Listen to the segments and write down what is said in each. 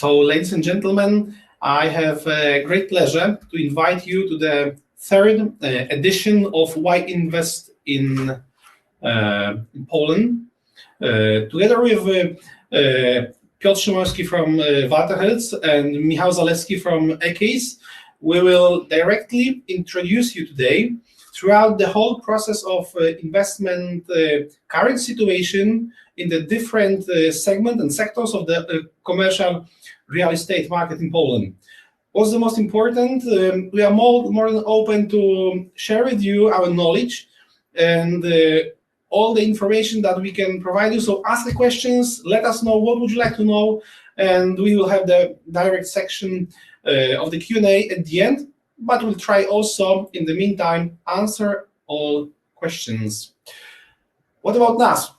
So, ladies and gentlemen, I have a great pleasure to invite you to the third edition of Why Invest in Poland. Together with Piotr Szymorski from Herz and Michał Zalewski from ECASE, we will directly introduce you today throughout the whole process of investment current situation in the different segments and sectors of the commercial real estate market in Poland. What's the most important? We are more than open to share with you our knowledge and all the information that we can provide you. So ask the questions, let us know what would you like to know, and we will have the direct section of the Q&A at the end, but we'll try also in the meantime answer all questions. What about us?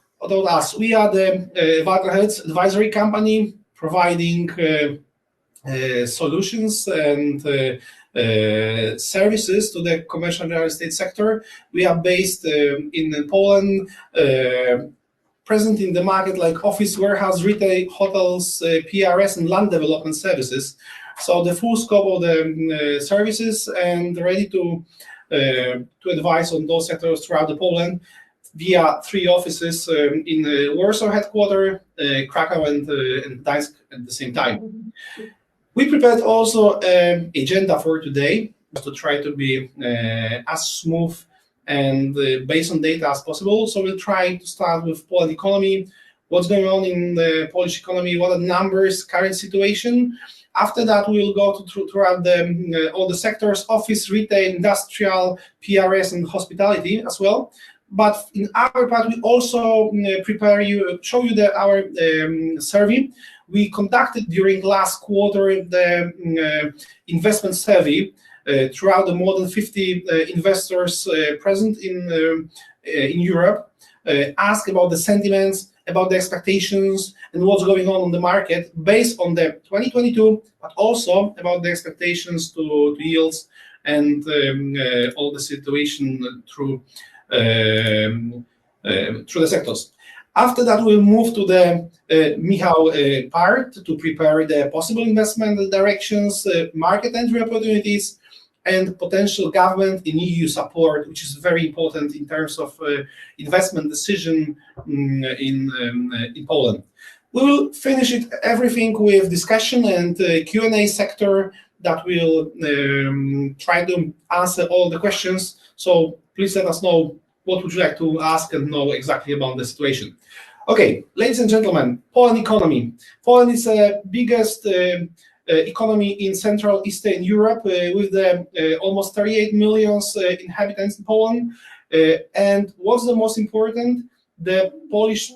We are the Herz advisory company providing solutions and services to the commercial real estate sector. We are based in Poland, present in the market like office, warehouse, retail, hotels, PRS, and land development services. So the full scope of the services, and ready to advise on those sectors throughout the Poland via 3 offices in Warsaw headquarters, Krakow and Gdańsk at the same time. We prepared also an agenda for today to try to be as smooth and based on data as possible. So we'll try to start with Polish economy, what's going on in the Polish economy, what are the numbers, current situation. After that, we will go throughout all the sectors, office, retail, industrial, PRS, and hospitality as well. But in our part, we also show you our survey. We conducted during last quarter the investment survey throughout the more than 50 investors present in Europe, ask about the sentiments, about the expectations, and what's going on the market based on the 2022, but also about the expectations to yields and all the situation through the sectors. After that, we'll move to the Michał part to prepare the possible investment directions, market entry opportunities, and potential government and EU support, which is very important in terms of investment decision in Poland. We will finish everything with discussion and Q&A sector that will try to answer all the questions. So please let us know what would you like to ask and know exactly about the situation. Okay, ladies and gentlemen, Poland economy. Poland is the biggest economy in Central Eastern Europe with the almost 38 million inhabitants in Poland. And what's the most important? The Polish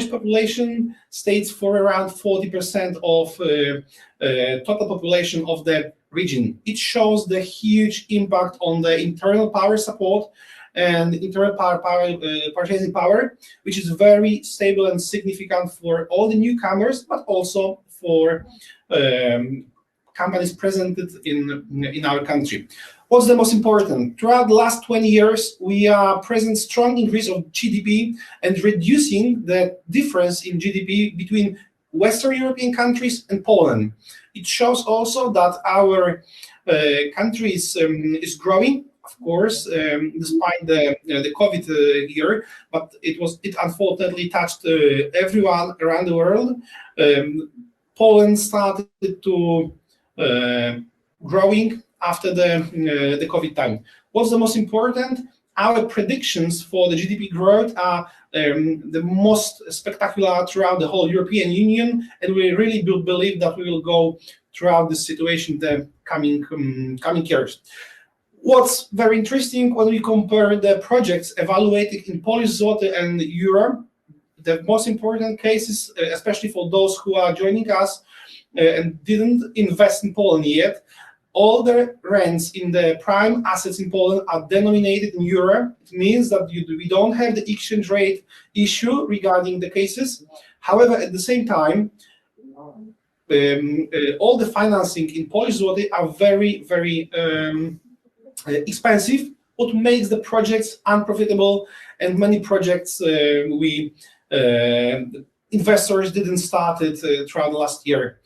population stays for around 40% of total population of the region. It shows the huge impact on the internal power support and internal purchasing power, which is very stable and significant for all the newcomers, but also for companies presented in our country. What's the most important? Throughout the last 20 years, we are present strong increase of GDP and reducing the difference in GDP between Western European countries and Poland. It shows also that our country is growing, of course, despite the COVID year, but it unfortunately touched everyone around the world. Poland started to growing after the COVID time. What's the most important? Our predictions for the GDP growth are the most spectacular throughout the whole European Union, and we really do believe that we will go throughout this situation the coming years. What's very interesting when we compare the projects evaluated in Polish zloty and euro, the most important cases, especially for those who are joining us and didn't invest in Poland yet, all the rents in the prime assets in Poland are denominated in euro. It means that we don't have the exchange rate issue regarding the cases. However, at the same time, all the financing in Polish zloty are very, very expensive, what makes the projects unprofitable, and many projects we investors didn't start it throughout the last year.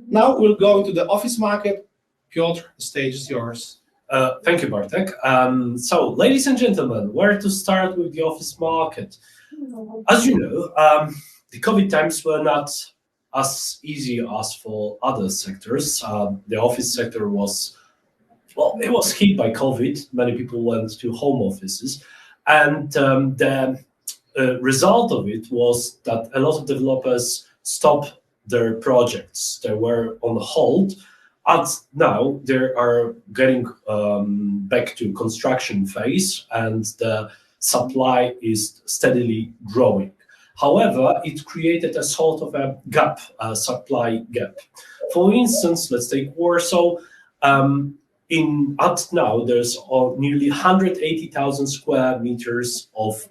Now we'll go into the office market. Piotr, the stage is yours. Thank you, Bartek. So, ladies and gentlemen, where to start with the office market? As you know, the COVID times were not as easy as for other sectors. The office sector was, well, it was hit by COVID. Many people went to home offices. And the result of it was that a lot of developers stopped their projects. They were on hold. And now they are getting back to construction phase, and the supply is steadily growing. However, it created a sort of a gap, a supply gap. For instance, let's take Warsaw. Now there's nearly 180,000 square meters of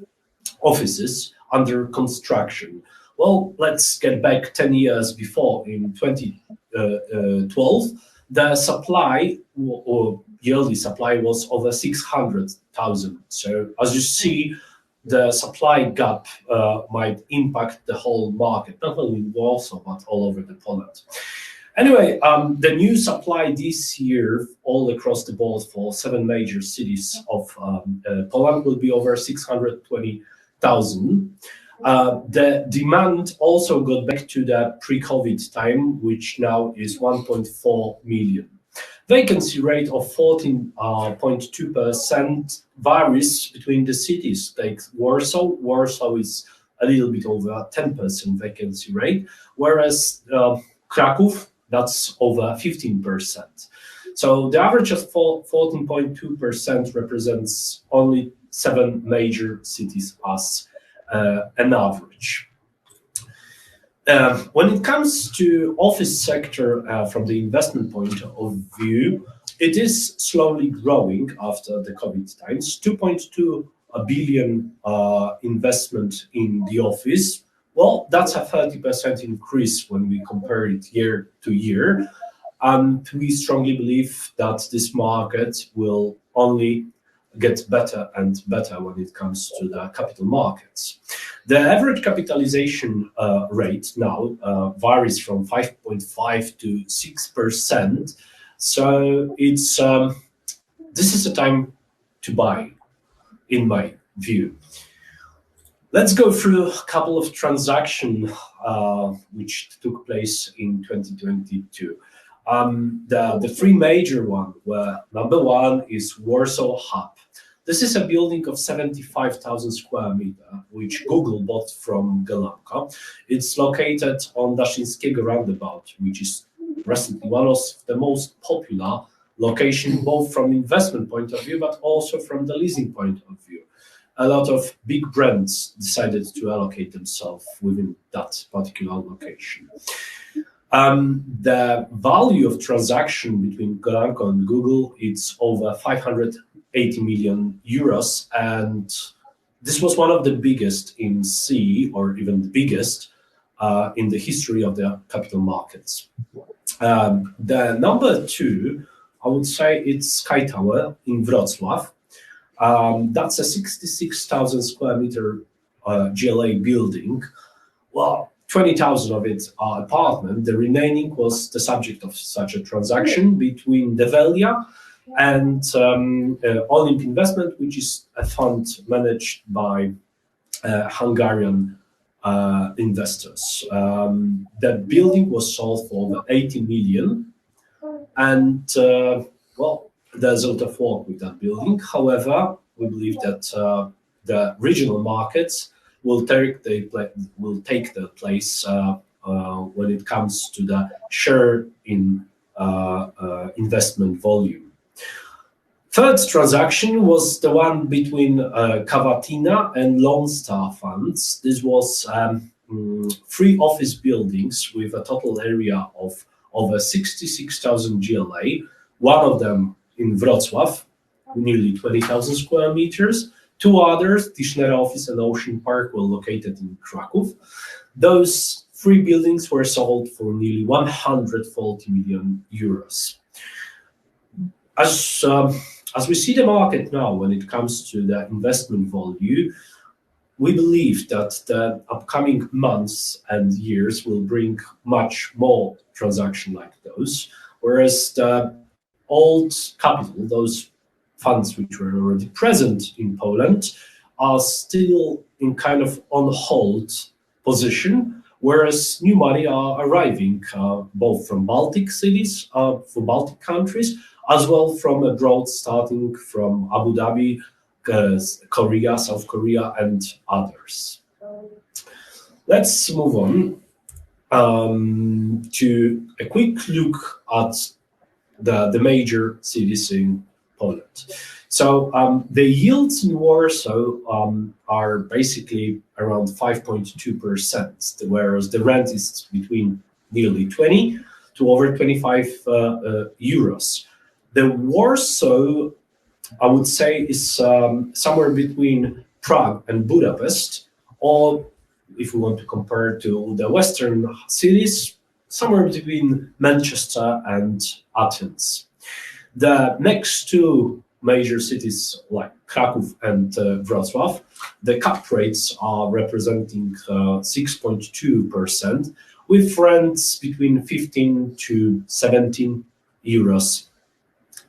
offices under construction. Well, let's get back 10 years before. In 2012, the supply or yearly supply was over 600,000. So as you see, the supply gap might impact the whole market, not only in Warsaw, but all over the Poland. Anyway, the new supply this year, all across the board for 7 major cities of Poland, will be over 620,000. The demand also got back to the pre-COVID time, which now is 1.4 million. Vacancy rate of 14.2% varies between the cities. Like Warsaw. Warsaw is a little bit over 10% vacancy rate, whereas Kraków, that's over 15%. So the average of 14.2% represents only 7 major cities as an average. When it comes to office sector from the investment point of view, it is slowly growing after the COVID times. 2.2 billion investment in the office. Well, that's a 30% increase when we compare it year to year. And we strongly believe that this market will only get better and better when it comes to the capital markets. The average capitalization rate now varies from 5.5 to 6%. So it's this is a time to buy, in my view. Let's go through a couple of transactions which took place in 2022. The 3 major ones were, number 1 is Warsaw Hub. This is a building of 75,000 square meters, which Google bought from Gelanka. It's located on Daszyńskiego roundabout, which is recently one of the most popular locations, both from investment point of view, but also from the leasing point of view. A lot of big brands decided to allocate themselves within that particular location. The value of transaction between Gelanka and Google, it's over 580 million euros, and this was one of the biggest in CE, or even the biggest in the history of the capital markets. The number 2, I would say it's Sky Tower in Wrocław. That's a 66,000 square meter GLA building. Well, 20,000 of it are apartment. The remaining was the subject of such a transaction between Develia and Olymp Investment, which is a fund managed by Hungarian investors. The building was sold for over 80 million, and well, there's a lot of work with that building. However, we believe that the regional markets will take the place when it comes to the share in investment volume. Third transaction was the one between Cavatina and Lone Star Funds. This was 3 office buildings with a total area of over 66,000 GLA. One of them in Wrocław, nearly 20,000 square meters. 2 others, Tischnera Office and Ocean Park, were located in Kraków. Those 3 buildings were sold for nearly 140 million euros. As we see the market now when it comes to the investment value, we believe that the upcoming months and years will bring much more transactions like those, whereas the old capital, those funds which were already present in Poland, are still in kind of on hold position, whereas new money are arriving both from Baltic cities, from Baltic countries, as well from abroad, starting from Abu Dhabi, Korea, South Korea, and others. Let's move on to a quick look at the major cities in Poland. So the yields in Warsaw are basically around 5.2%, whereas the rent is between nearly 20 to over 25 euros. The Warsaw, I would say, is somewhere between Prague and Budapest, or if we want to compare to the Western cities, somewhere between Manchester and Athens. The next two major cities like Kraków and Wrocław, the cap rates are representing 6.2%, with rents between 15 to 17 euros.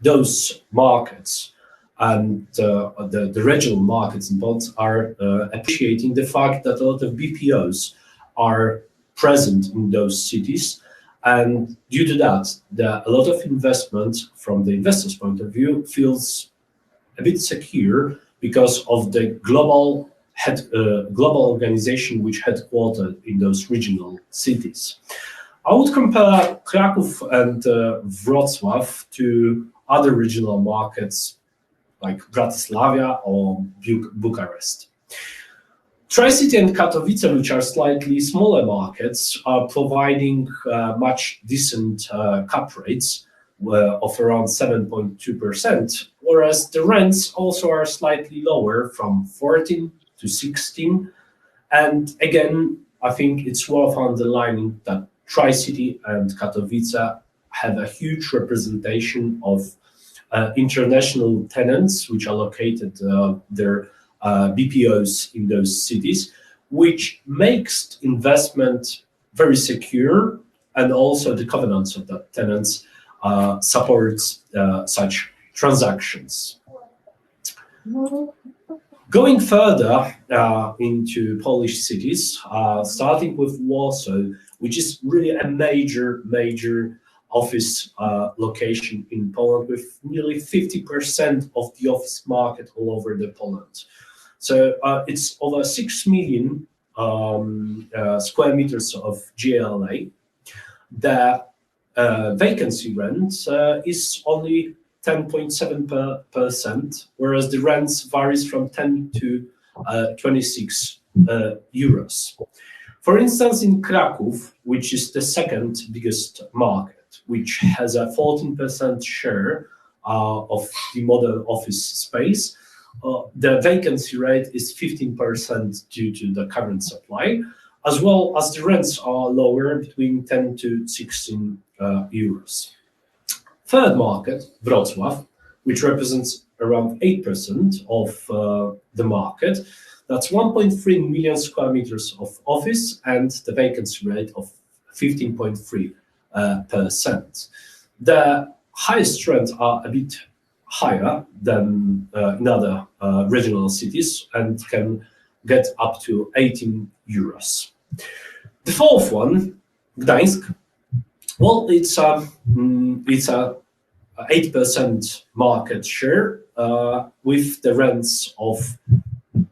Those markets and the regional markets in Poland are appreciating the fact that a lot of BPOs are present in those cities. And due to that, a lot of investment from the investor's point of view feels a bit secure because of the global organization which headquartered in those regional cities. I would compare Kraków and Wrocław to other regional markets like Bratislava or Bucharest. Tri-City and Katowice, which are slightly smaller markets, are providing much decent cap rates of around 7.2%, whereas the rents also are slightly lower, from 14 to 16. And again, I think it's worth underlining that Tri-City and Katowice have a huge representation of international tenants, which are located their BPOs in those cities, which makes investment very secure, and also the covenants of the tenants supports such transactions. Going further into Polish cities, starting with Warsaw, which is really a major office location in Poland, with nearly 50% of the office market all over the Poland. So it's over 6 million square meters of GLA. The vacancy rent is only 10.7%, whereas the rents varies from 10 to 26 euros. For instance, in Kraków, which is the second biggest market, which has a 14% share of the modern office space, the vacancy rate is 15% due to the current supply, as well as the rents are lower, between 10 to 16 euros. Third market, Wrocław, which represents around 8% of the market. That's 1.3 million square meters of office and the vacancy rate of 15.3%. The highest rents are a bit higher than in other regional cities and can get up to 18 euros. The fourth one, Gdańsk, well, it's a 8% market share with the rents of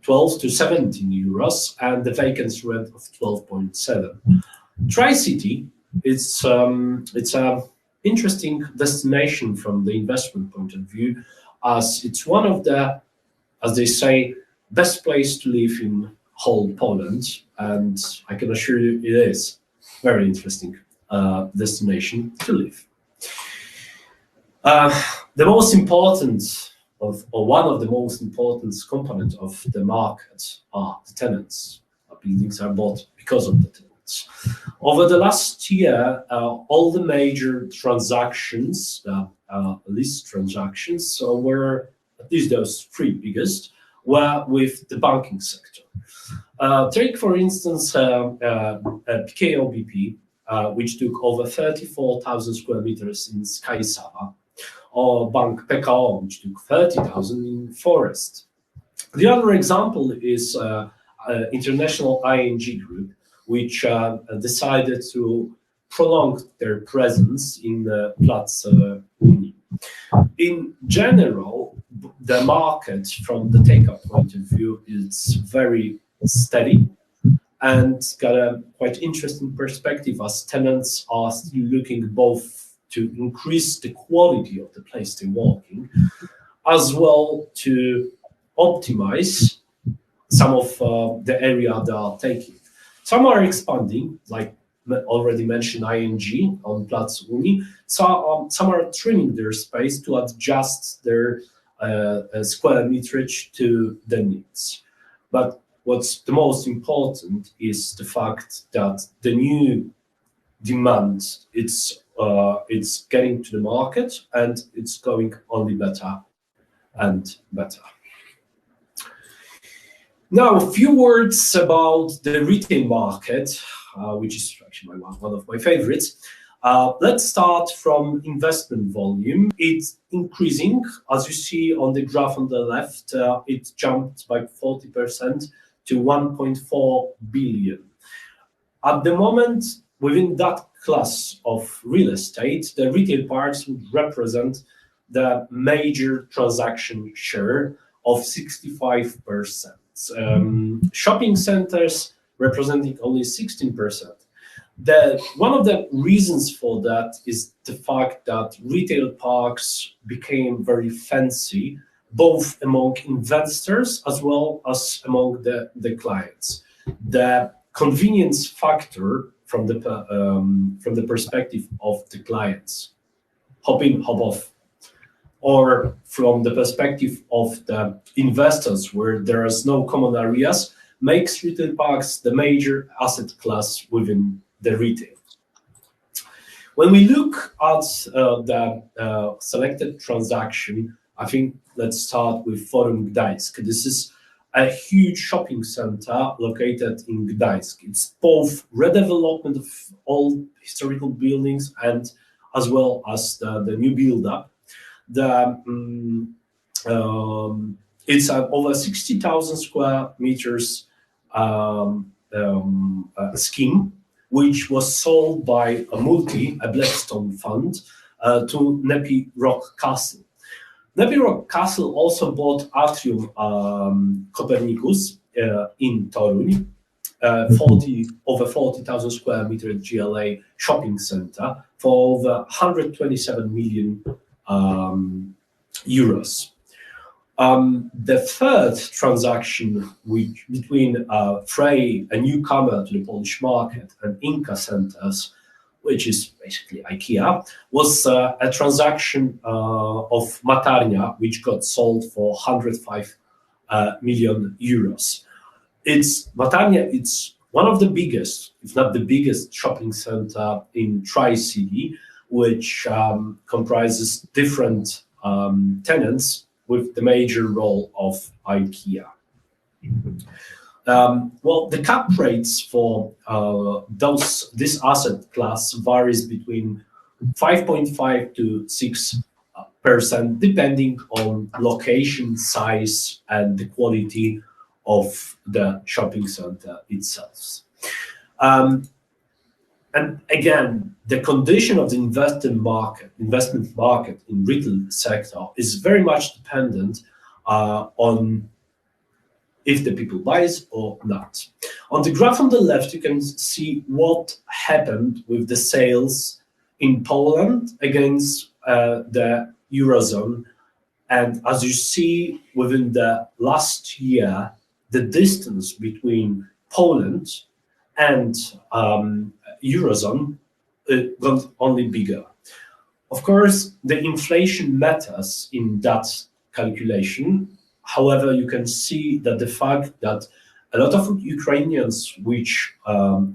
12 to 17 euros and the vacancy rent of 12.7. Tri-City, it's a interesting destination from the investment point of view, as it's one of the, as they say, best place to live in whole Poland, and I can assure you it is very interesting destination to live. The most important or one of the most important components of the market are the tenants. Buildings are bought because of the tenants. Over the last year, all the major transactions, lease transactions, were, at least those three biggest, were with the banking sector. Take, for instance, PKO BP, which took over 34,000 square meters in Skysava, or Bank PKO, which took 30,000 in Forest. The other example is International ING Group, which decided to prolong their presence in Platz Uni. In general, the market, from the take-up point of view, is very steady and got a quite interesting perspective, as tenants are still looking both to increase the quality of the place they're working, as well to optimize some of the area they are taking. Some are expanding, like already mentioned ING on Platz Uni. Some are trimming their space to adjust their square meterage to the needs. But what's the most important is the fact that the new demand, it's getting to the market, and it's going only better and better. Now, a few words about the retail market, which is actually one of my favorites. Let's start from investment volume. It's increasing. As you see on the graph on the left, it jumped by 40% to 1.4 billion. At the moment, within that class of real estate, the retail parks would represent the major transaction share of 65%. Shopping centers representing only 16%. One of the reasons for that is the fact that retail parks became very fancy, both among investors as well as among the clients. The convenience factor from the perspective of the clients, hop in, hop off, or from the perspective of the investors, where there is no common areas, makes retail parks the major asset class within the retail. When we look at the selected transaction, I think let's start with Forum Gdańsk. This is a huge shopping center located in Gdańsk. It's both redevelopment of old historical buildings and as well as the new build-up. It's an over 60,000 square meters scheme, which was sold by a Blackstone fund, to Nepi Rock Castle. Nepi Rock Castle also bought Atrium Copernicus in Toruń, over 40,000 square meter GLA shopping center for over 127 million euros. The third transaction between Frey, a newcomer to the Polish market, and Inca Centers, which is basically IKEA, was a transaction of Matarnia, which got sold for 105 million euros. Matarnia, it's one of the biggest, if not the biggest, shopping center in Tri-City, which comprises different tenants with the major role of IKEA. The cap rates for this asset class varies between 5.5 to 6%, depending on location, size, and the quality of the shopping center itself. And again, the condition of the investment market in retail sector is very much dependent on if the people buys or not. On the graph on the left, you can see what happened with the sales in Poland against the Eurozone. And as you see, within the last year, the distance between Poland and Eurozone got only bigger. Of course, the inflation matters in that calculation. However, you can see that the fact that a lot of Ukrainians which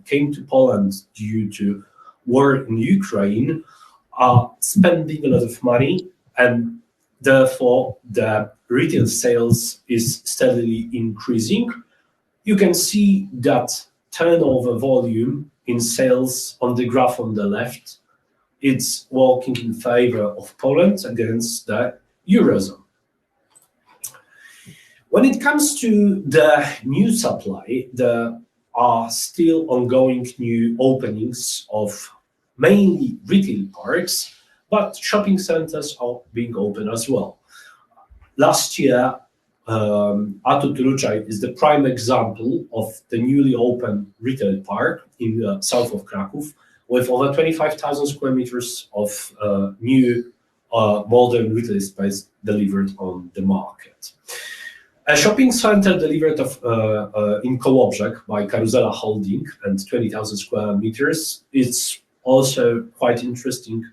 came to Poland due to war in Ukraine are spending a lot of money, and therefore the retail sales is steadily increasing. You can see that turnover volume in sales on the graph on the left. It's working in favor of Poland against the Eurozone. When it comes to the new supply, there are still ongoing new openings of mainly retail parks, but shopping centers are being opened as well. Last year, Atut Ruczaj is the prime example of the newly opened retail park in the south of Kraków, with over 25,000 square meters of new modern retail space delivered on the market. A shopping center delivered in Kołobrzeg by Karuzela Holding and 20,000 square meters is also quite interesting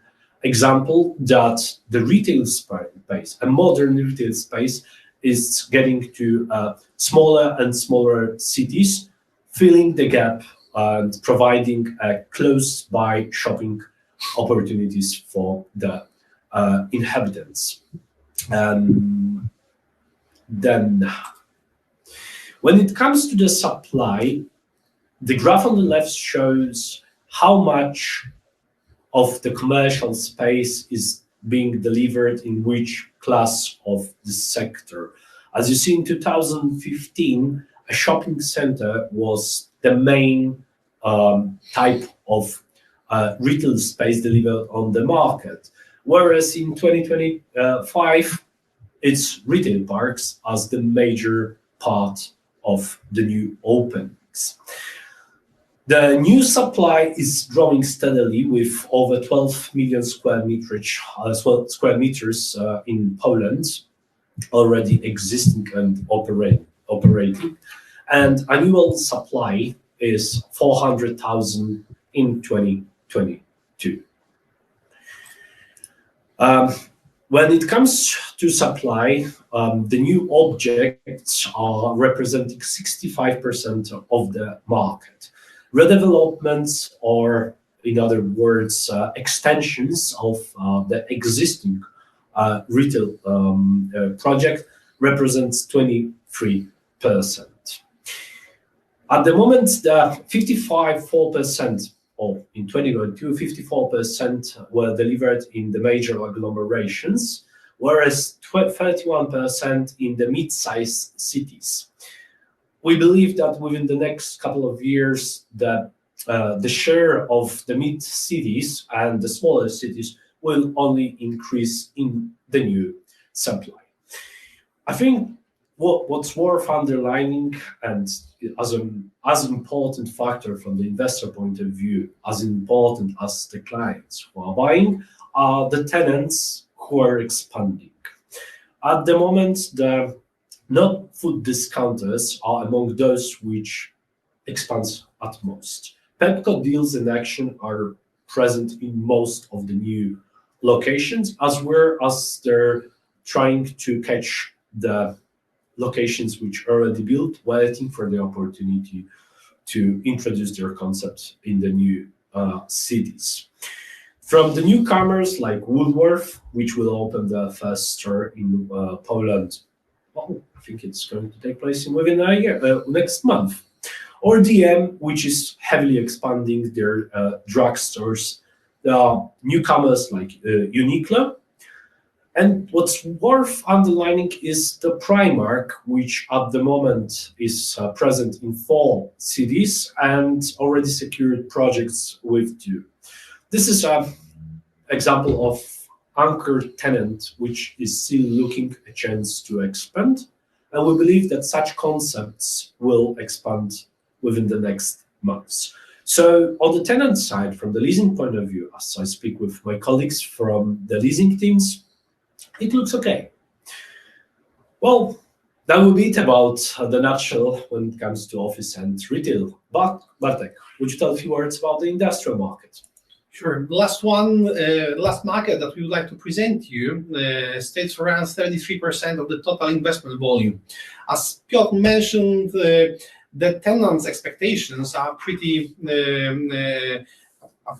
example that the retail space, a modern retail space, is getting to smaller and smaller cities, filling the gap and providing close-by shopping opportunities for the inhabitants. Then, when it comes to the supply, the graph on the left shows how much of the commercial space is being delivered in which class of the sector. As you see, in 2015, a shopping center was the main type of retail space delivered on the market, whereas in 2025, it's retail parks as the major part of the new openings. The new supply is growing steadily with over 12 million square meters in Poland already existing and operating, and annual supply is 400,000 in 2022. When it comes to supply, the new objects are representing 65% of the market. Redevelopments, or in other words, extensions of the existing retail project, represents 23%. At the moment, the 54%, or in 2022, 54% were delivered in the major agglomerations, whereas 31% in the mid-sized cities. We believe that within the next couple of years, the share of the mid-cities and the smaller cities will only increase in the new supply. I think what's worth underlining, and as important factor from the investor point of view, as important as the clients who are buying, are the tenants who are expanding. At the moment, the non-food discounters are among those which expands at most. Pepco deals in action are present in most of the new locations, as well as they're trying to catch the locations which are already built, waiting for the opportunity to introduce their concepts in the new cities. From the newcomers like Woolworth, which will open the first store in Poland, well, I think it's going to take place within a year, next month, or DM, which is heavily expanding their drugstores. There are newcomers like Uniqlo. And what's worth underlining is the Primark, which at the moment is present in 4 cities and already secured projects with 2. This is an example of anchor tenant which is still looking a chance to expand, and we believe that such concepts will expand within the next months. So on the tenant side, from the leasing point of view, as I speak with my colleagues from the leasing teams, it looks okay. Well, that will be it about the nutshell when it comes to office and retail. But Bartek, would you tell a few words about the industrial market? Sure. The last market that we would like to present to you states around 33% of the total investment volume. As Piotr mentioned, the tenants' expectations are pretty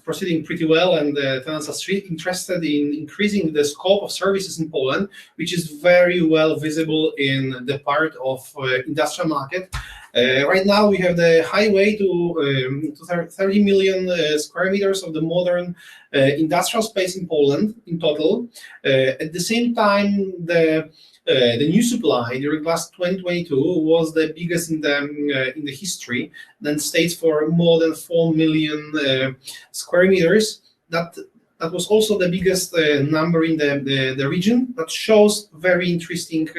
proceeding pretty well, and the tenants are interested in increasing the scope of services in Poland, which is very well visible in the part of industrial market. Right now, we have the highway to 30 million square meters of the modern industrial space in Poland in total. At the same time, the new supply during last 2022 was the biggest in the history, then stays for more than 4 million square meters. That was also the biggest number in the region. That shows very interesting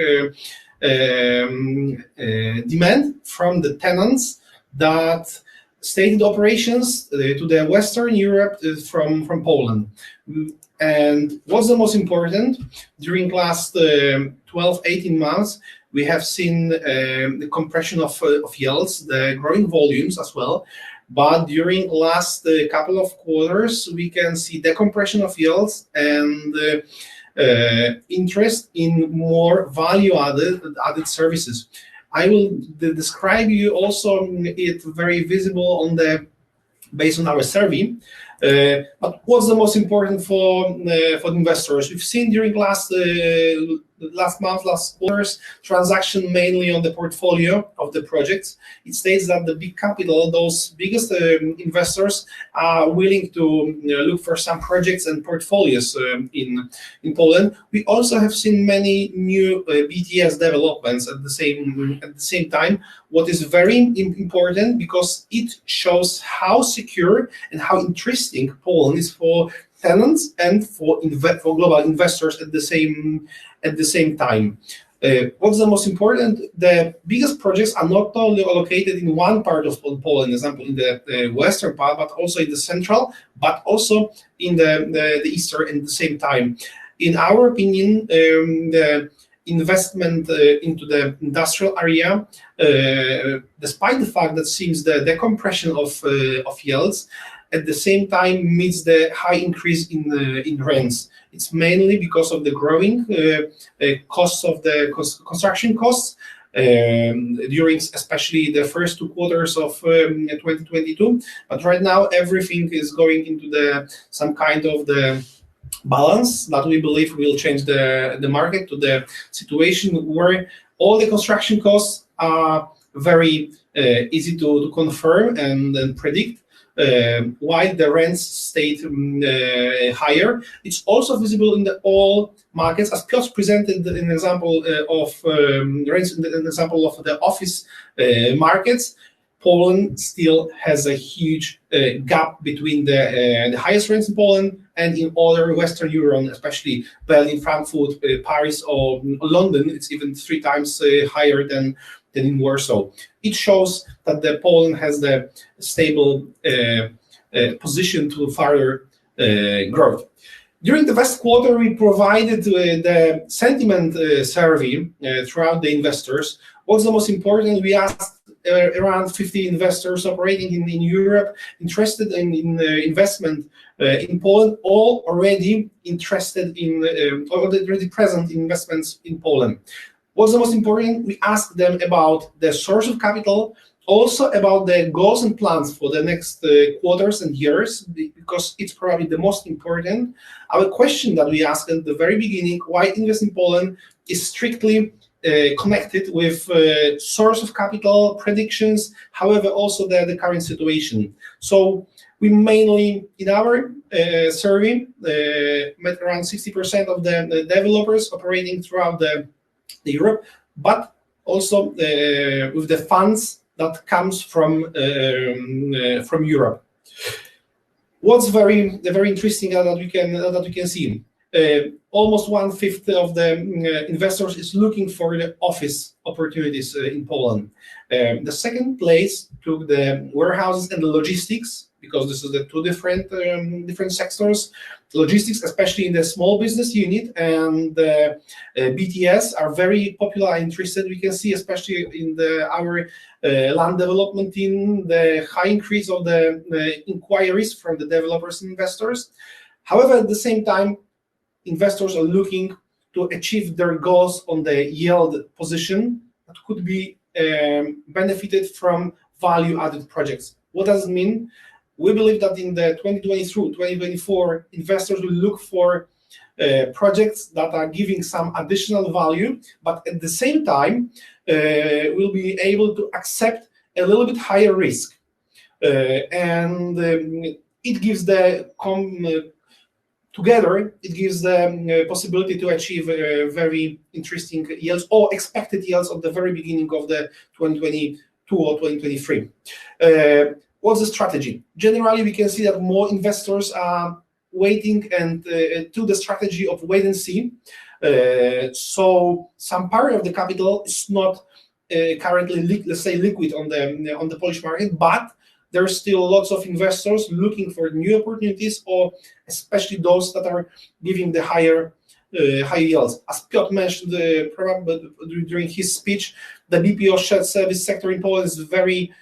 demand from the tenants that stated operations to the Western Europe from Poland. And what's the most important, during last 12, 18 months, we have seen the compression of yields, the growing volumes as well. But during last couple of quarters, we can see decompression of yields and interest in more value-added services. I will describe you also it very visible based on our survey. But what's the most important for investors? We've seen during last quarters, transaction mainly on the portfolio of the projects. It states that the big capital, those biggest investors, are willing to look for some projects and portfolios in Poland. We also have seen many new BTS developments at the same time. What is very important, because it shows how secure and how interesting Poland is for tenants and for global investors at the same time. What's the most important? The biggest projects are not only located in one part of Poland, example in the western part, but also in the central, but also in the eastern at the same time. In our opinion, the investment into the industrial area, despite the fact that seems the decompression of yields, at the same time meets the high increase in rents. It's mainly because of the growing costs of the construction costs during especially the first 2 quarters of 2022. But right now, everything is going into some kind of the balance that we believe will change the market to the situation where all the construction costs are very easy to confirm and predict, while the rents stayed higher. It's also visible in all markets, as Piotr presented an example of rents, an example of the office markets. Poland still has a huge gap between the highest rents in Poland and in other Western Europe, especially Berlin, Frankfurt, Paris, or London. It's even 3 times higher than in Warsaw. It shows that Poland has the stable position to further growth. During the first quarter, we provided the sentiment survey throughout the investors. What's the most important? We asked around 50 investors operating in Europe, interested in investment in Poland, all already interested in, already present in investments in Poland. What's the most important? We asked them about the source of capital, also about the goals and plans for the next quarters and years, because it's probably the most important. Our question that we asked at the very beginning, why invest in Poland, is strictly connected with source of capital predictions, however, also the current situation. So we mainly, in our survey, met around 60% of the developers operating throughout the Europe, but also with the funds that comes from Europe. What's very interesting that we can see, almost 1/5 of the investors is looking for the office opportunities in Poland. The second place took the warehouses and the logistics, because this is the 2 different sectors. Logistics, especially in the small business unit, and the BTS are very popular and interested. We can see, especially in our land development team, the high increase of the inquiries from the developers and investors. However, at the same time, investors are looking to achieve their goals on the yield position that could be benefited from value-added projects. What does it mean? We believe that in the 2023-2024, investors will look for projects that are giving some additional value, but at the same time will be able to accept a little bit higher risk. And it gives together, it gives the possibility to achieve very interesting yields or expected yields at the very beginning of the 2022 or 2023. What's the strategy? Generally, we can see that more investors are waiting and to the strategy of wait and see. So some part of the capital is not currently, let's say, liquid on the Polish market, but there's still lots of investors looking for new opportunities, or especially those that are giving the higher yields. As Piotr mentioned probably during his speech, the BPO shared service sector in Poland is very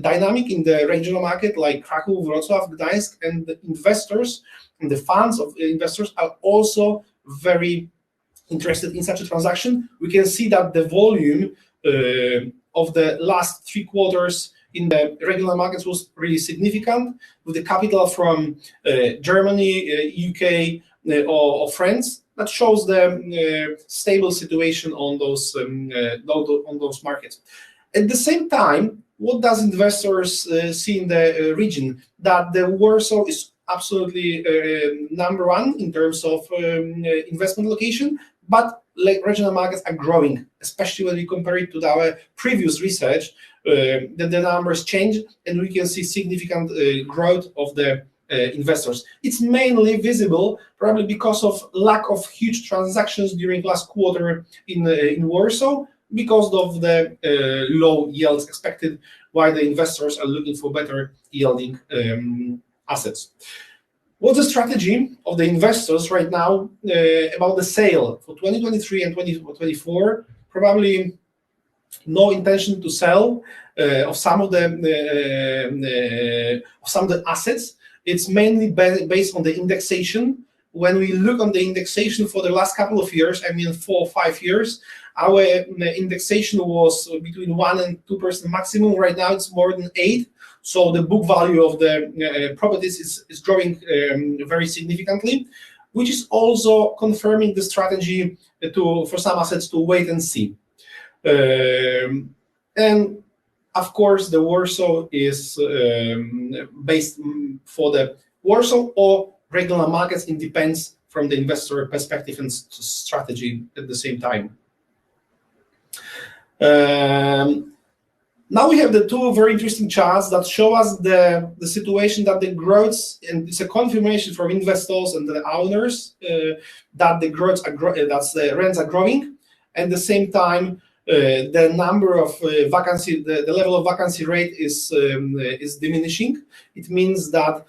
dynamic in the regional market, like Kraków, Wrocław, Gdańsk, and the investors and the funds of investors are also very interested in such a transaction. We can see that the volume of the last 3 quarters in the regular markets was really significant, with the capital from Germany, UK, or France. That shows the stable situation on those markets. At the same time, what does investors see in the region? That the Warsaw is absolutely #1 in terms of investment location, but regional markets are growing, especially when we compare it to our previous research. The numbers change, and we can see significant growth of the investors. It's mainly visible probably because of lack of huge transactions during last quarter in Warsaw, because of the low yields expected, while the investors are looking for better yielding assets. What's the strategy of the investors right now about the sale for 2023 and 2024? Probably no intention to sell of some of the assets. It's mainly based on the indexation. When we look on the indexation for the last couple of years, I mean 4 or 5 years, our indexation was between 1% and 2% maximum. Right now it's more than 8%. So the book value of the properties is growing very significantly, which is also confirming the strategy for some assets to wait and see. And of course, the Warsaw is based for the Warsaw or regular markets. It depends from the investor perspective and strategy at the same time. Now we have the 2 very interesting charts that show us the situation that the growth, and it's a confirmation from investors and the owners that the rents are growing. At the same time, the number of vacancy, the level of vacancy rate is diminishing. It means that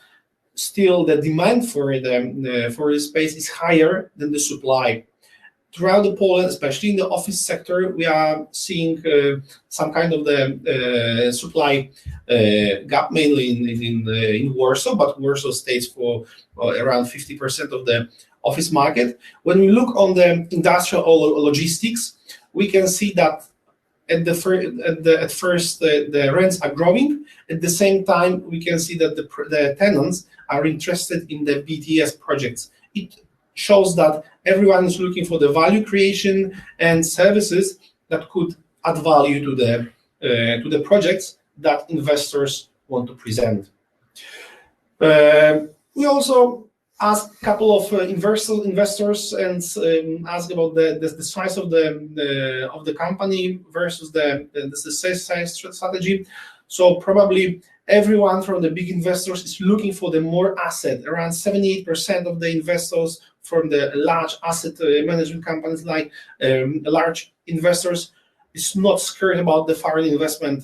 still the demand for the space is higher than the supply. Throughout the Poland, especially in the office sector, we are seeing some kind of the supply gap, mainly in Warsaw, but Warsaw stays for around 50% of the office market. When we look on the industrial or logistics, we can see that at first the rents are growing. At the same time, we can see that the tenants are interested in the BTS projects. It shows that everyone is looking for the value creation and services that could add value to the projects that investors want to present. We also asked a couple of investors and asked about the size of the company versus the size strategy. So probably everyone from the big investors is looking for the more asset. Around 78% of the investors from the large asset management companies, like large investors, is not scared about the foreign investment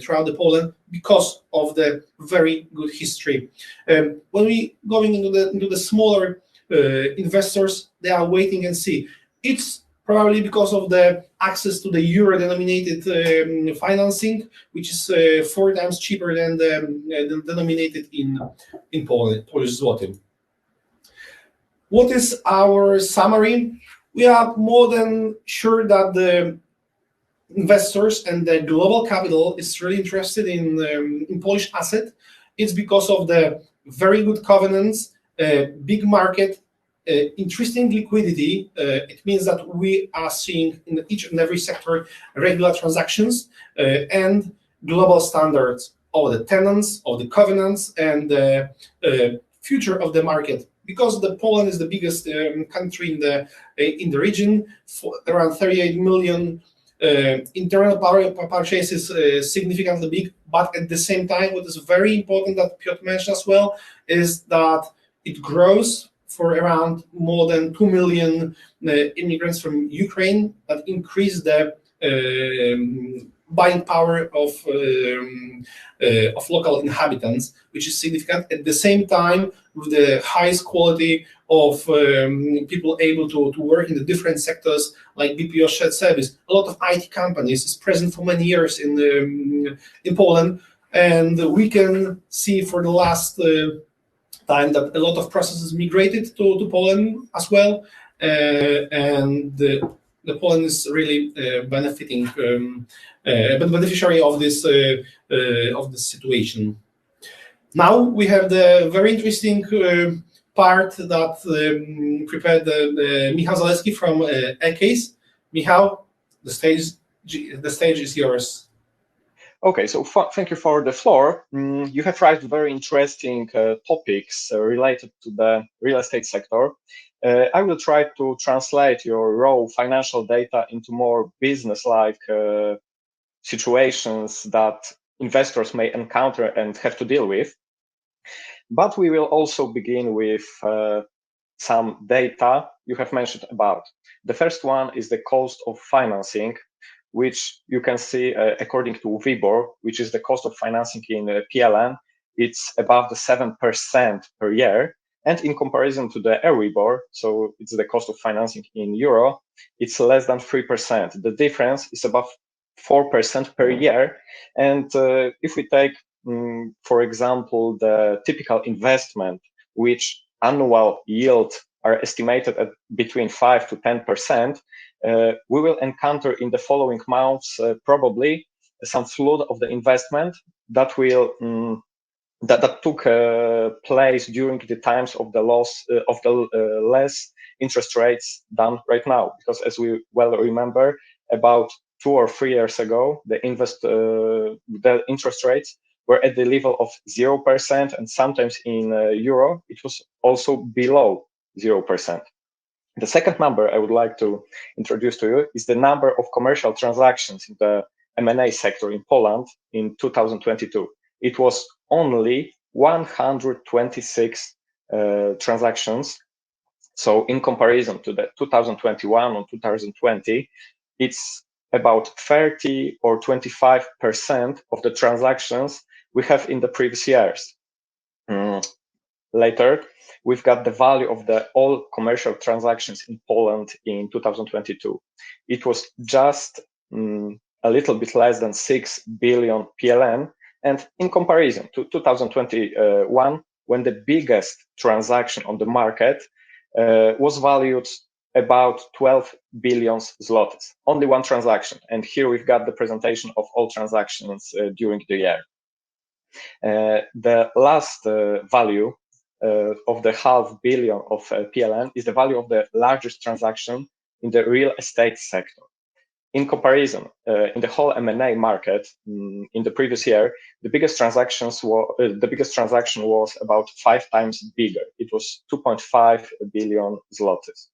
throughout the Poland because of the very good history. When we going into the smaller investors, they are waiting and see. It's probably because of the access to the euro-denominated financing, which is 4 times cheaper than the denominated in Polish zloty. What is our summary? We are more than sure that the investors and the global capital is really interested in Polish asset. It's because of the very good covenants, big market, interesting liquidity. It means that we are seeing in each and every sector regular transactions and global standards of the tenants, of the covenants, and the future of the market. Because Poland is the biggest country in the region, for around 38 million. Internal power purchase is significantly big, but at the same time, what is very important that Piotr mentioned as well is that it grows for around more than 2 million immigrants from Ukraine that increase the buying power of local inhabitants, which is significant. At the same time, with the highest quality of people able to work in the different sectors like BPO shared service. A lot of IT companies is present for many years in Poland, and we can see for the last time that a lot of processes migrated to Poland as well, and the Poland is really benefiting, beneficiary of this situation. Now we have the very interesting part that prepared Michał Zaleski from eCase. Michał, the stage is yours. Okay, so thank you for the floor. You have raised very interesting topics related to the real estate sector. I will try to translate your raw financial data into more business-like situations that investors may encounter and have to deal with. But we will also begin with some data you have mentioned about. The first one is the cost of financing, which you can see according to WIBOR, which is the cost of financing in PLN. It's above the 7% per year. And in comparison to the Euribor, so it's the cost of financing in euro, it's less than 3%. The difference is above 4% per year. And if we take, for example, the typical investment, which annual yield are estimated at between 5 to 10%, we will encounter in the following months probably some flood of the investment that will that took place during the times of the less interest rates than right now. Because as we well remember, about 2 or 3 years ago, the interest rates were at the level of 0%, and sometimes in euro it was also below 0%. The second number I would like to introduce to you is the number of commercial transactions in the M&A sector in Poland in 2022. It was only 126 transactions. So in comparison to the 2021 or 2020, it's about 30 or 25% of the transactions we have in the previous years. Later, we've got the value of all commercial transactions in Poland in 2022. It was just a little bit less than 6 billion PLN. And in comparison to 2021, when the biggest transaction on the market was valued about 12 billion zlotys, only one transaction. And here we've got the presentation of all transactions during the year. The last value of the $500 million of PLN is the value of the largest transaction in the real estate sector. In comparison, in the whole M&A market in the previous year, the biggest transaction was about 5 times bigger. It was 2.5 billion zlotys.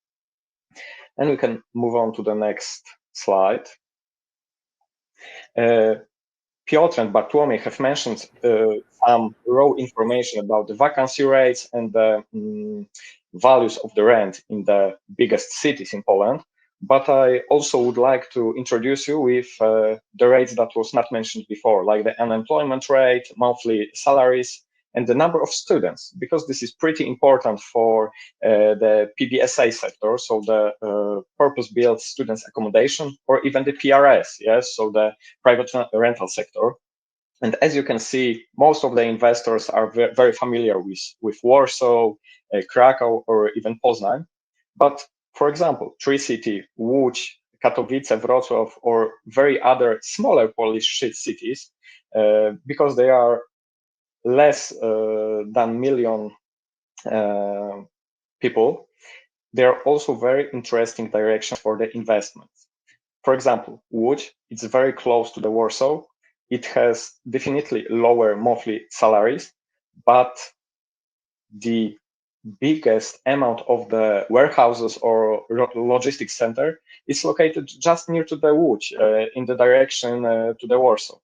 And we can move on to the next slide. Piotr and Bartłomiej have mentioned some raw information about the vacancy rates and the values of the rent in the biggest cities in Poland. But I also would like to introduce you with the rates that was not mentioned before, like the unemployment rate, monthly salaries, and the number of students, because this is pretty important for the PBSA sector, so the purpose-built students accommodation, or even the PRS, yes, so the private rental sector. And as you can see, most of the investors are very familiar with Warsaw, Krakow, or even Poznań. But for example, Tri-City, Łódź, Katowice, Wrocław, or very other smaller Polish cities, because they are less than million people, they are also very interesting directions for the investments. For example, Łódź, it's very close to the Warsaw. It has definitely lower monthly salaries, but the biggest amount of the warehouses or logistics center is located just near to the Łódź, in the direction to the Warsaw.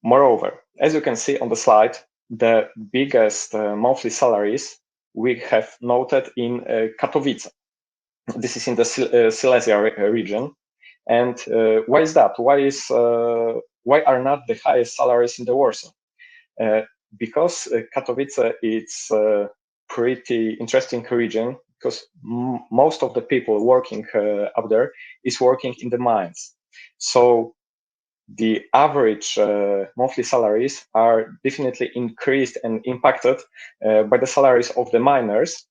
Moreover, as you can see on the slide, the biggest monthly salaries we have noted in Katowice. This is in the Silesia region. And why is that? Why are not the highest salaries in the Warsaw? Because Katowice is a pretty interesting region, because most of the people working up there is working in the mines. So the average monthly salaries are definitely increased and impacted by the salaries of the miners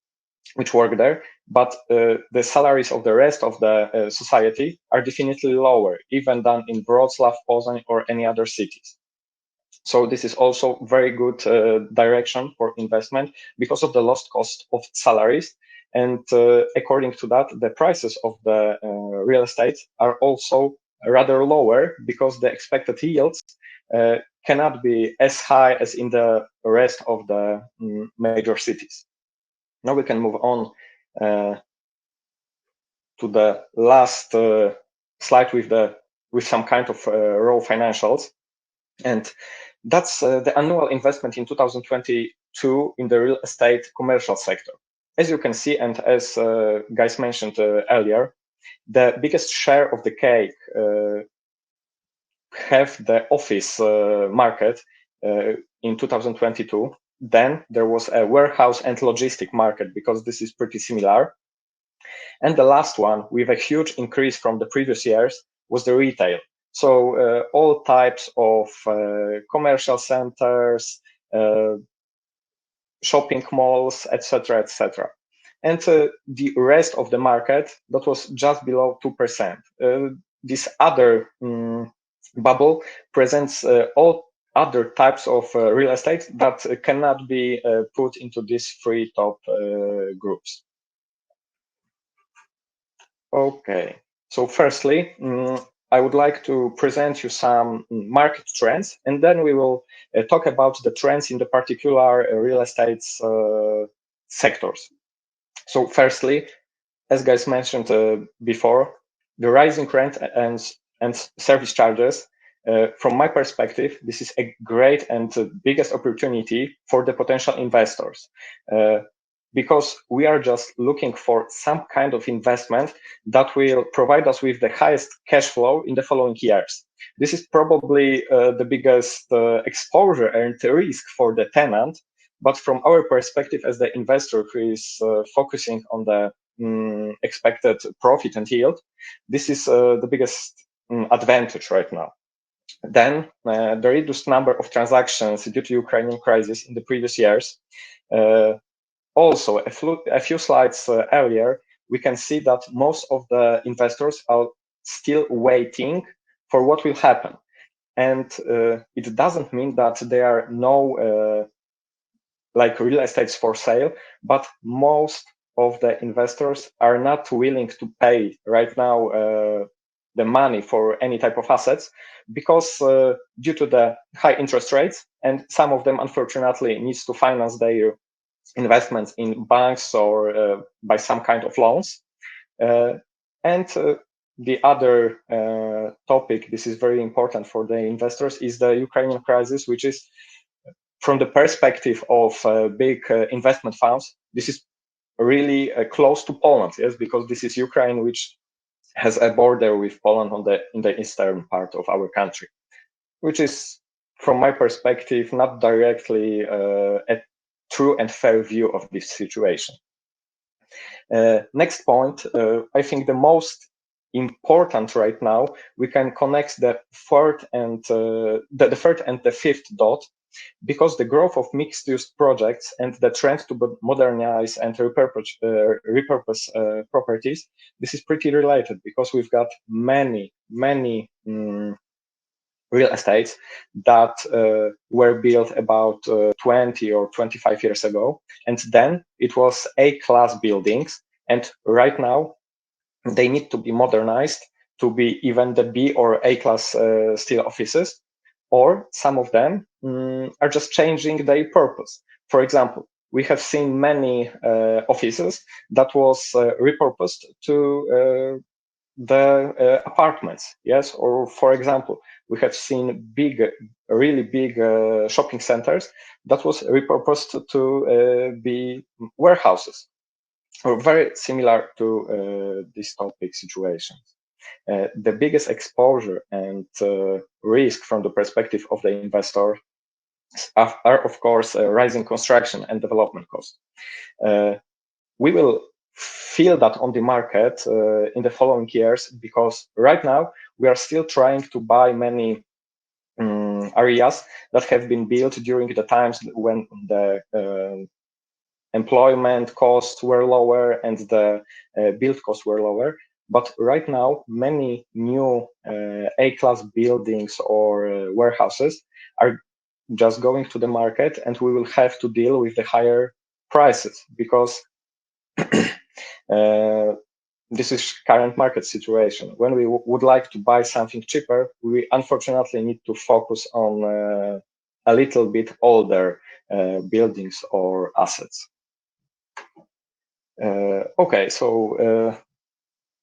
which work there, but the salaries of the rest of the society are definitely lower, even than in Wrocław, Poznań, or any other cities. So this is also very good direction for investment because of the lost cost of salaries. And according to that, the prices of the real estate are also rather lower because the expected yields cannot be as high as in the rest of the major cities. Now we can move on to the last slide with some kind of raw financials, and that's the annual investment in 2022 in the real estate commercial sector. As you can see, and as guys mentioned earlier, the biggest share of the cake have the office market in 2022. Then there was a warehouse and logistic market, because this is pretty similar. And the last one, with a huge increase from the previous years, was the retail. So all types of commercial centers, shopping malls, etc., etc. And the rest of the market, that was just below 2%. This other bubble presents all other types of real estate that cannot be put into these three top groups. Okay, so firstly, I would like to present you some market trends, and then we will talk about the trends in the particular real estate sectors. So firstly, as guys mentioned before, the rising rent and service charges, from my perspective, this is a great and biggest opportunity for the potential investors. Because we are just looking for some kind of investment that will provide us with the highest cash flow in the following years. This is probably the biggest exposure and risk for the tenant, but from our perspective as the investor who is focusing on the expected profit and yield, this is the biggest advantage right now. Then the reduced number of transactions due to Ukrainian crisis in the previous years. Also, a few slides earlier, we can see that most of the investors are still waiting for what will happen. And it doesn't mean that there are no like real estates for sale, but most of the investors are not willing to pay right now the money for any type of assets, because due to the high interest rates, and some of them unfortunately needs to finance their investments in banks or by some kind of loans. And the other topic, this is very important for the investors, is the Ukrainian crisis, which is, from the perspective of big investment funds, this is really close to Poland, yes, because this is Ukraine, which has a border with Poland in the eastern part of our country, which is, from my perspective, not directly a true and fair view of this situation. Next point, I think the most important right now, we can connect the third and the fifth dot, because the growth of mixed-use projects and the trend to modernize and repurpose properties, this is pretty related, because we've got many real estates that were built about 20 or 25 years ago. And then it was A-class buildings. And right now they need to be modernized to be even the B or A-class steel offices, or some of them are just changing their purpose. For example, we have seen many offices that was repurposed to the apartments, yes? Or for example, we have seen really big shopping centers that was repurposed to be warehouses, or very similar to dystopic situations. The biggest exposure and risk from the perspective of the investor are of course rising construction and development costs. We will feel that on the market in the following years, because right now we are still trying to buy many areas that have been built during the times when the employment costs were lower and the build costs were lower. But right now, many new A-class buildings or warehouses are just going to the market, and we will have to deal with the higher prices because this is current market situation. When we would like to buy something cheaper, we unfortunately need to focus on a little bit older buildings or assets. Okay, so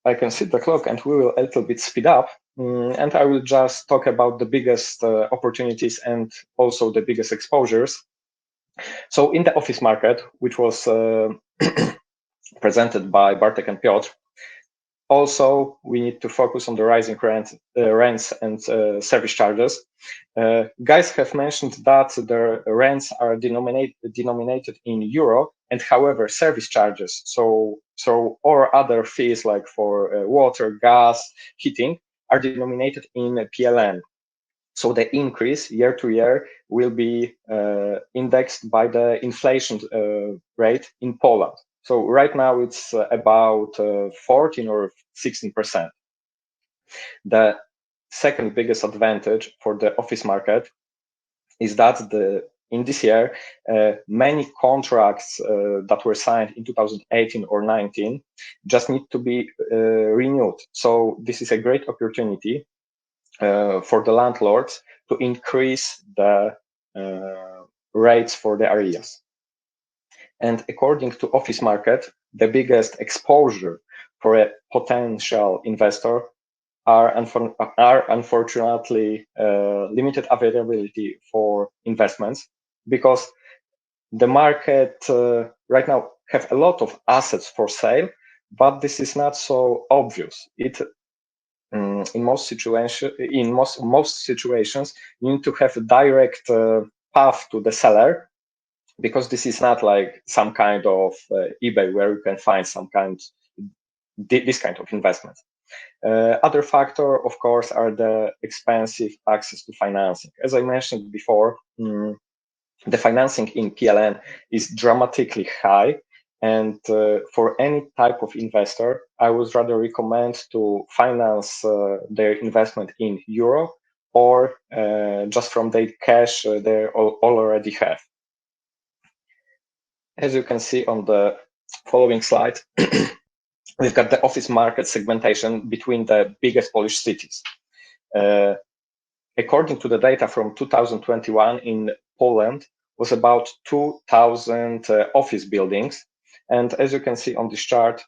I can see the clock and we will a little bit speed up, and I will just talk about the biggest opportunities and also the biggest exposures. So in the office market, which was presented by Bartek and Piotr, also we need to focus on the rising rents and service charges. Guys have mentioned that the rents are denominated in euro, and however service charges, so or other fees like for water, gas, heating, are denominated in PLN. So the increase year to year will be indexed by the inflation rate in Poland. So right now it's about 14 or 16%. The second biggest advantage for the office market is that in this year, many contracts that were signed in 2018 or 19 just need to be renewed. So this is a great opportunity for the landlords to increase the rates for the areas. And according to office market, the biggest exposure for a potential investor are unfortunately limited availability for investments, because the market right now have a lot of assets for sale, but this is not so obvious. In most situations, you need to have a direct path to the seller, because this is not like some kind of eBay where you can find this kind of investment. Other factor, of course, are the expensive access to financing. As I mentioned before, the financing in PLN is dramatically high, and for any type of investor, I would rather recommend to finance their investment in euro or just from the cash they already have. As you can see on the following slide, we've got the office market segmentation between the biggest Polish cities. According to the data from 2021 in Poland, was about 2,000 office buildings. And as you can see on this chart,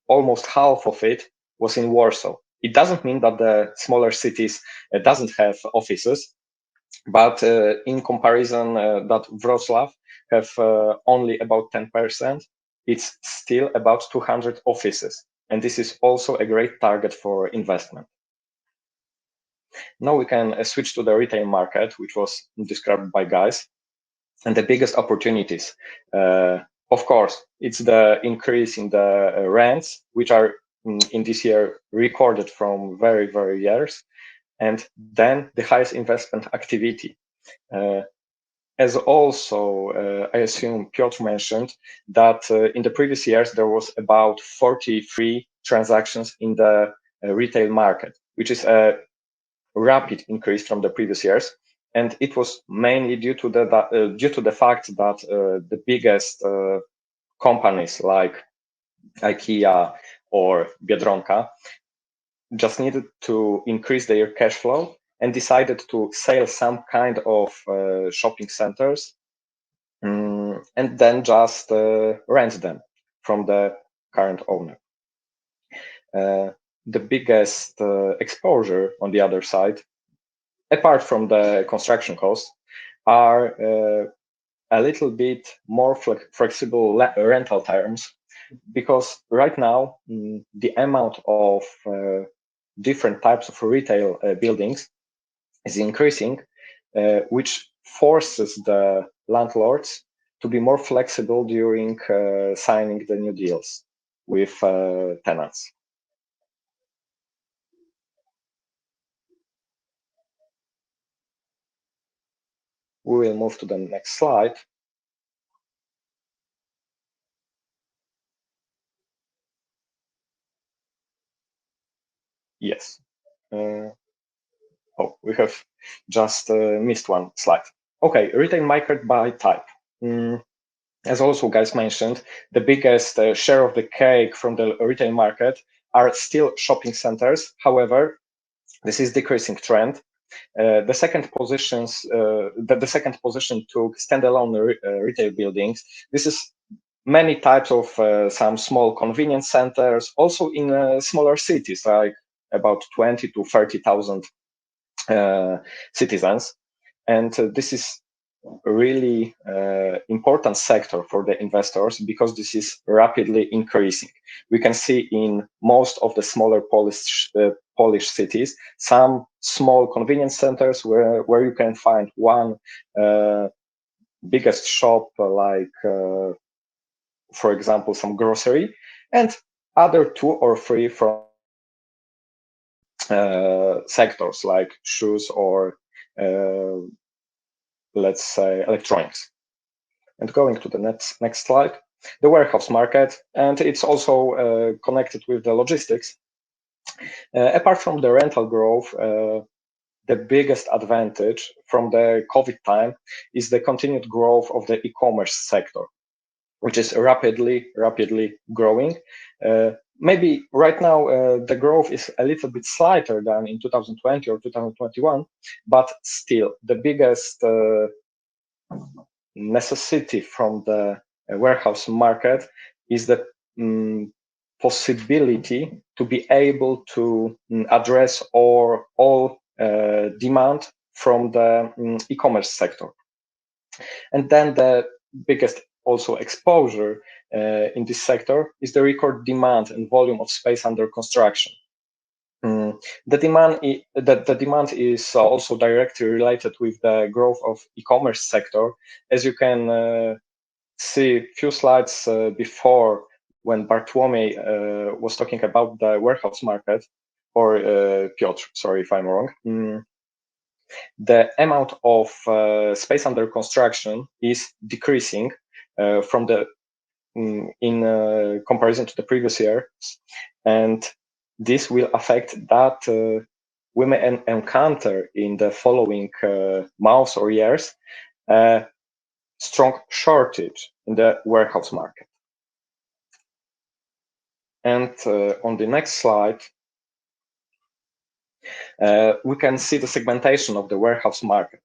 almost half of it was in Warsaw. It doesn't mean that the smaller cities doesn't have offices, but in comparison that Wrocław have only about 10%, it's still about 200 offices. And this is also a great target for investment. Now we can switch to the retail market, which was described by guys. And the biggest opportunities, of course, it's the increase in the rents, which are in this year recorded from very, very years. And then the highest investment activity. As also, I assume Piotr mentioned that in the previous years, there was about 43 transactions in the retail market, which is a rapid increase from the previous years, and it was mainly due to the fact that the biggest companies like IKEA or Biedronka just needed to increase their cash flow and decided to sell some kind of shopping centers and then just rent them from the current owner. The biggest exposure on the other side, apart from the construction costs, are a little bit more flexible rental terms, because right now the amount of different types of retail buildings is increasing, which forces the landlords to be more flexible during signing the new deals with tenants. We will move to the next slide. Yes. Oh, we have just missed one slide. Okay, retail market by type. As also guys mentioned, the biggest share of the cake from the retail market are still shopping centers. However, this is decreasing trend. The second position took standalone retail buildings. This is many types of some small convenience centers, also in smaller cities, like about 20 to 30,000 citizens. And this is a really important sector for the investors, because this is rapidly increasing. We can see in most of the smaller Polish cities some small convenience centers where you can find one biggest shop, like for example some grocery, and other 2 or 3 from sectors like shoes or let's say electronics. And going to the next slide, the warehouse market, and it's also connected with the logistics. Apart from the rental growth, the biggest advantage from the COVID time is the continued growth of the e-commerce sector, which is rapidly growing. Maybe right now the growth is a little bit slighter than in 2020 or 2021, but still the biggest necessity from the warehouse market is the possibility to be able to address all demand from the e-commerce sector. And then the biggest also exposure in this sector is the record demand and volume of space under construction. The demand is also directly related with the growth of e-commerce sector, as you can see a few slides before, when Bartłomiej was talking about the warehouse market, or Piotr, sorry if I'm wrong. The amount of space under construction is decreasing from the in comparison to the previous years, and this will affect that we may encounter in the following months or years a strong shortage in the warehouse market. And on the next slide, we can see the segmentation of the warehouse market.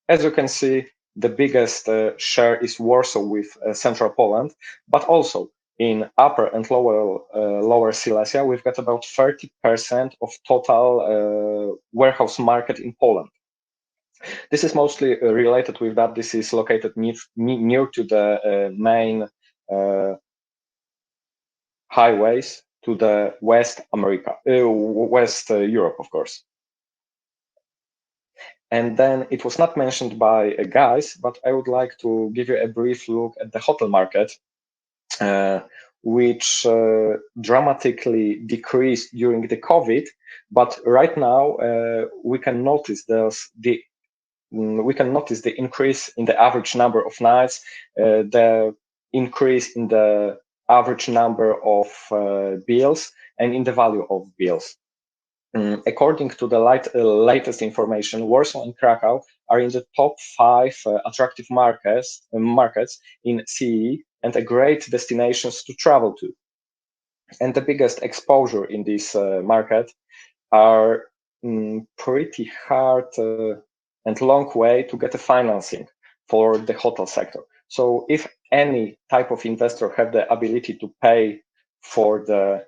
As you can see, the biggest share is Warsaw with central Poland, but also in upper and lower Silesia, we've got about 30% of total warehouse market in Poland. This is mostly related with that this is located near to the main highways to the West Europe, of course. And then it was not mentioned by guys, but I would like to give you a brief look at the hotel market, which dramatically decreased during the COVID. But right now we can notice the increase in the average number of nights, the increase in the average number of bills, and in the value of bills. According to the latest information, Warsaw and Krakow are in the top 5 attractive markets in CE and a great destinations to travel to. And the biggest exposure in this market are pretty hard and long way to get a financing for the hotel sector. So if any type of investor have the ability to pay for the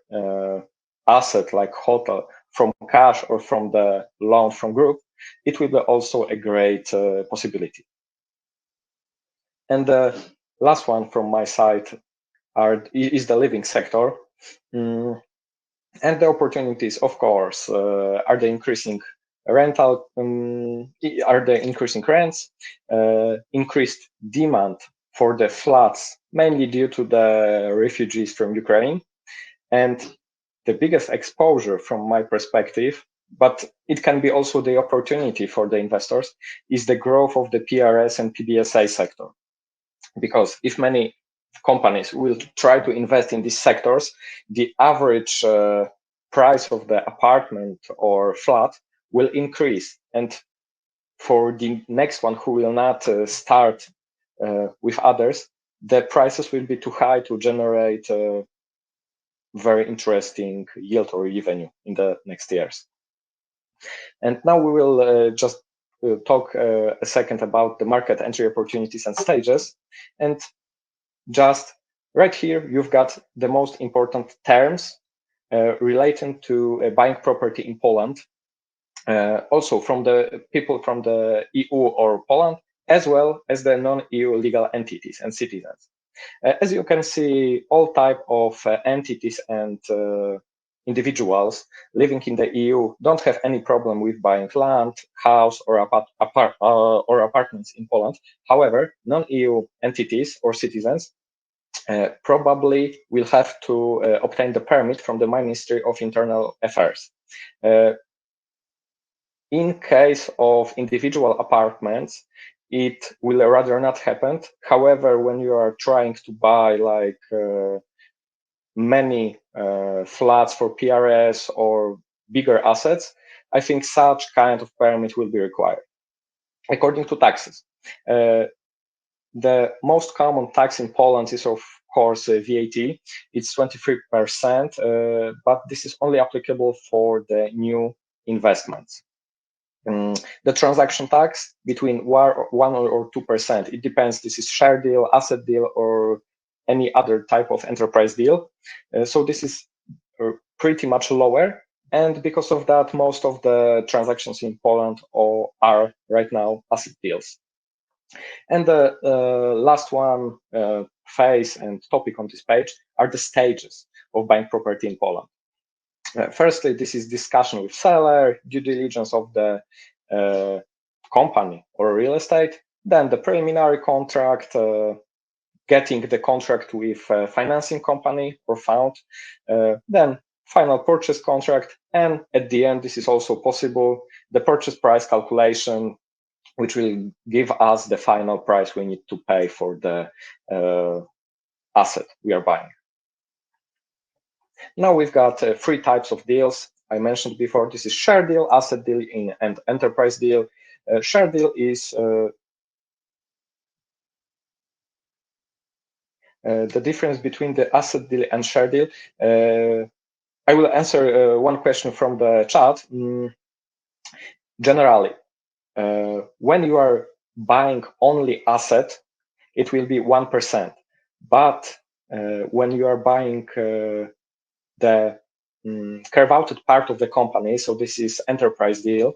asset like hotel from cash or from the loan from group, it will be also a great possibility. And the last one from my side is the living sector. And the opportunities, of course, are the increasing rental, are the increasing rents, increased demand for the flats, mainly due to the refugees from Ukraine. And the biggest exposure from my perspective, but it can be also the opportunity for the investors, is the growth of the PRS and PBSA sector. Because if many companies will try to invest in these sectors, the average price of the apartment or flat will increase. And for the next one who will not start with others, the prices will be too high to generate very interesting yield or revenue in the next years. And now we will just talk a second about the market entry opportunities and stages. And just right here, you've got the most important terms relating to buying property in Poland, also from the people from the EU or Poland, as well as the non-EU legal entities and citizens. As you can see, all type of entities and individuals living in the EU don't have any problem with buying land, house, or apartments in Poland. However, non-EU entities or citizens probably will have to obtain the permit from the Ministry of Internal Affairs. In case of individual apartments, it will rather not happen. However, when you are trying to buy like many flats for PRS or bigger assets, I think such kind of permit will be required. According to taxes, the most common tax in Poland is, of course, VAT. It's 23%, but this is only applicable for the new investments. The transaction tax between 1 or 2%, it depends. This is share deal, asset deal, or any other type of enterprise deal. So this is pretty much lower. And because of that, most of the transactions in Poland are right now asset deals. And the last one phase and topic on this page are the stages of buying property in Poland. Firstly, this is discussion with seller, due diligence of the company or real estate, then the preliminary contract, getting the contract with financing company or fund, then final purchase contract, and at the end, this is also possible, the purchase price calculation, which will give us the final price we need to pay for the asset we are buying. Now we've got 3 types of deals. I mentioned before, this is share deal, asset deal, and enterprise deal. Share deal is the difference between the asset deal and share deal. I will answer one question from the chat. Generally, when you are buying only asset, it will be 1%. But when you are buying the carve-out part of the company, so this is enterprise deal,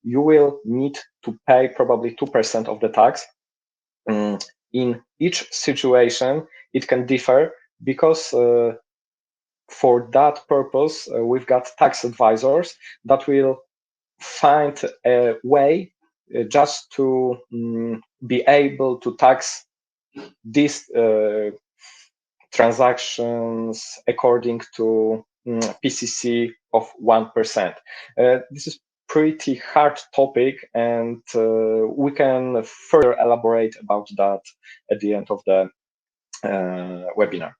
you will need to pay probably 2% of the tax. In each situation, it can differ because for that purpose, we've got tax advisors that will find a way just to be able to tax these transactions according to PCC of 1%. This is pretty hard topic, and we can further elaborate about that at the end of the webinar.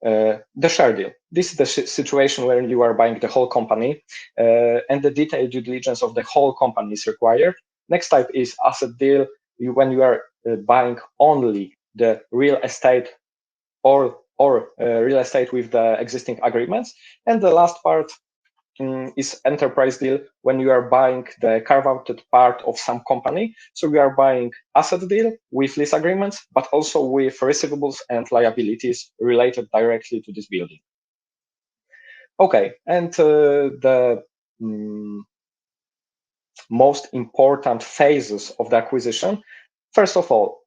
the share deal. This is the situation where you are buying the whole company, and the detailed due diligence of the whole company is required. Next type is asset deal, when you are buying only the real estate or real estate with the existing agreements. And the last part is enterprise deal, when you are buying the carve-out part of some company. So we are buying asset deal with lease agreements, but also with receivables and liabilities related directly to this building. Okay, and the most important phases of the acquisition. First of all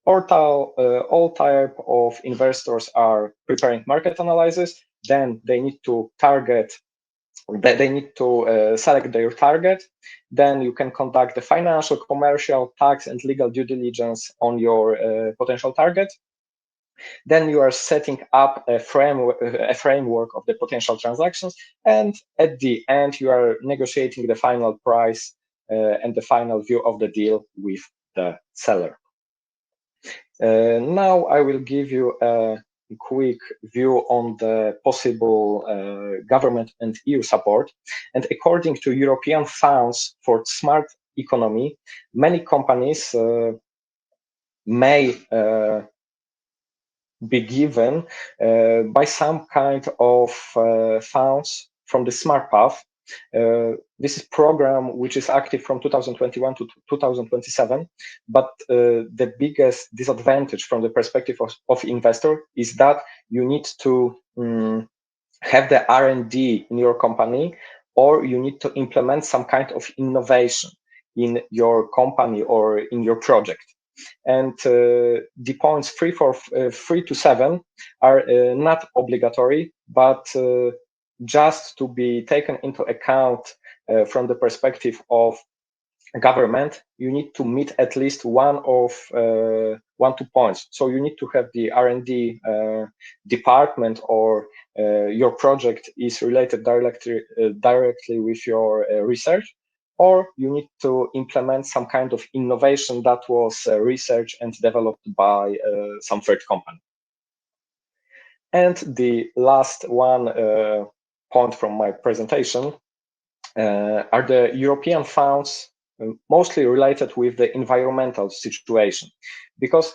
type of investors are preparing market analysis. Then they need to select their target. Then you can conduct the financial, commercial, tax, and legal due diligence on your potential target. Then you are setting up a framework of the potential transactions. And at the end, you are negotiating the final price and the final view of the deal with the seller. Now I will give you a quick view on the possible government and EU support. And according to European funds for smart economy, many companies may be given by some kind of funds from the Smart Path. This is program which is active from 2021 to 2027, but the biggest disadvantage from the perspective of investor is that you need to have the R&D in your company, or you need to implement some kind of innovation in your company or in your project. And the points 3 to 7 are not obligatory, but just to be taken into account from the perspective of government. You need to meet at least one to 2 points. So you need to have the R&D department, or your project is related directly with your research, or you need to implement some kind of innovation that was researched and developed by some third company. And the last point from my presentation are the European funds, mostly related with the environmental situation, because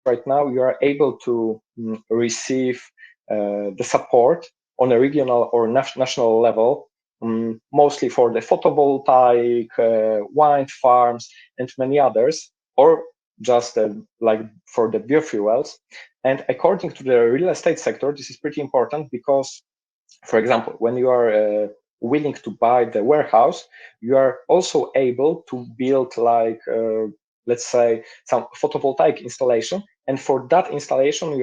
right now you are able to receive the support on a regional or national level, mostly for the photovoltaic, wind farms, and many others, or just like for the biofuels. And according to the real estate sector, this is pretty important because, for example, when you are willing to buy the warehouse, you are also able to build, like, let's say, some photovoltaic installation. And for that installation,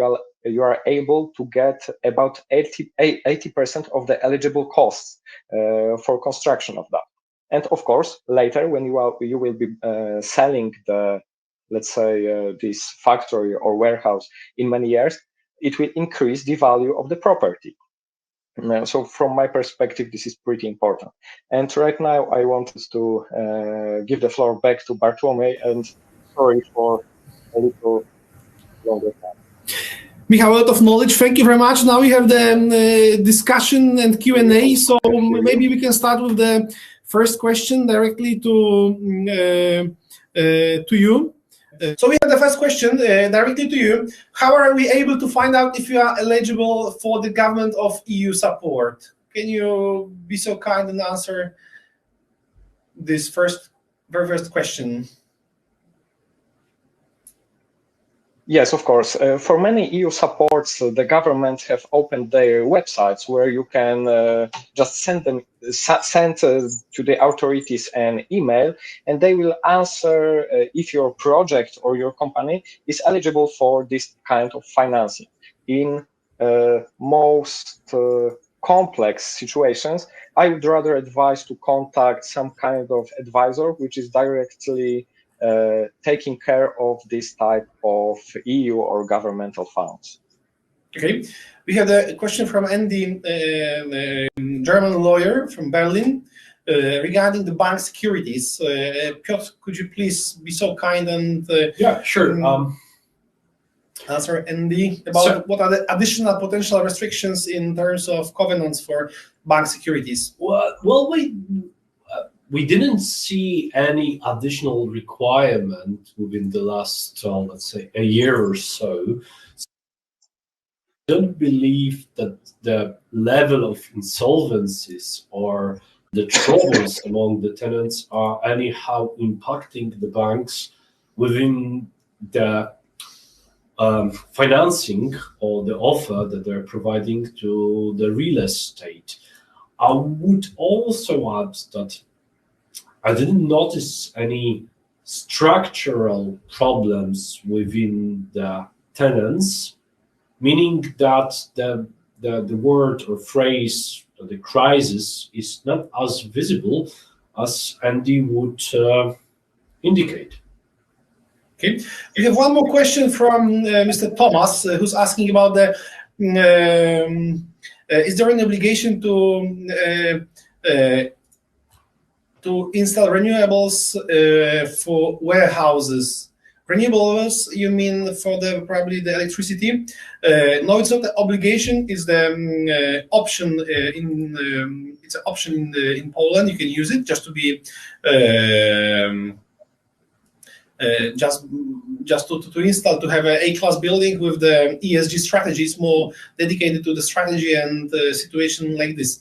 you are able to get about 80% of the eligible costs for construction of that. And of course, later when you will be selling the, let's say, this factory or warehouse in many years, it will increase the value of the property. So from my perspective, this is pretty important. And right now, I wanted to give the floor back to Bartłomiej, and sorry for a little longer time. Michał, a lot of knowledge. Thank you very much. Now we have the discussion and Q&A. So maybe we can start with the first question directly to you. So we have the first question directly to you. How are we able to find out if you are eligible for the government of EU support? Can you be so kind and answer this very first question? Yes, of course. For many EU supports, the government have opened their websites where you can just send to the authorities an email, and they will answer if your project or your company is eligible for this kind of financing. In most complex situations, I would rather advise to contact some kind of advisor which is directly taking care of this type of EU or governmental funds. Okay, we have a question from Andy, German lawyer from Berlin, regarding the bank securities. Piotr, could you please be so kind and... Yeah, sure. answer, Andy, about what are the additional potential restrictions in terms of covenants for bank securities? Well, we didn't see any additional requirement within the last, let's say, a year or so. I don't believe that the level of insolvencies or the troubles among the tenants are anyhow impacting the banks within the financing or the offer that they're providing to the real estate. I would also add that I didn't notice any structural problems within the tenants, meaning that the word or phrase, the crisis, is not as visible as Andy would indicate. Okay, we have one more question from Mr. Thomas, who's asking about the is there an obligation to install renewables for warehouses? Renewables, you mean for probably the electricity? No, it's not the obligation. It's the option it's an option in Poland. You can use it just to be just to install, to have an A-class building with the ESG strategies more dedicated to the strategy and situation like this.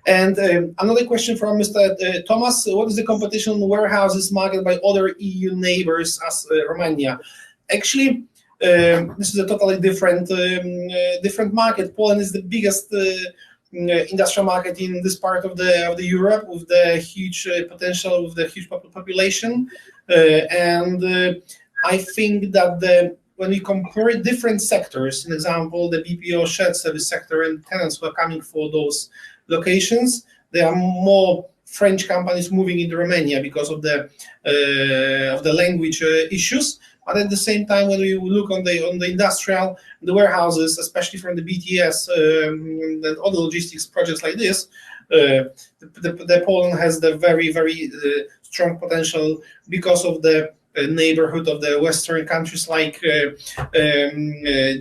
And another question from Mr. Thomas: what is the competition on warehouses market by other EU neighbors as Romania? Actually, this is a totally different market. Poland is the biggest industrial market in this part of the Europe, with the huge potential, with the huge population, and I think that when we compare different sectors, for example, the BPO shared service sector and tenants who are coming for those locations, there are more French companies moving into Romania because of the language issues. But at the same time, when we look on the industrial, the warehouses, especially from the BTS and other logistics projects like this, the Poland has the very strong potential because of the neighborhood of the Western countries like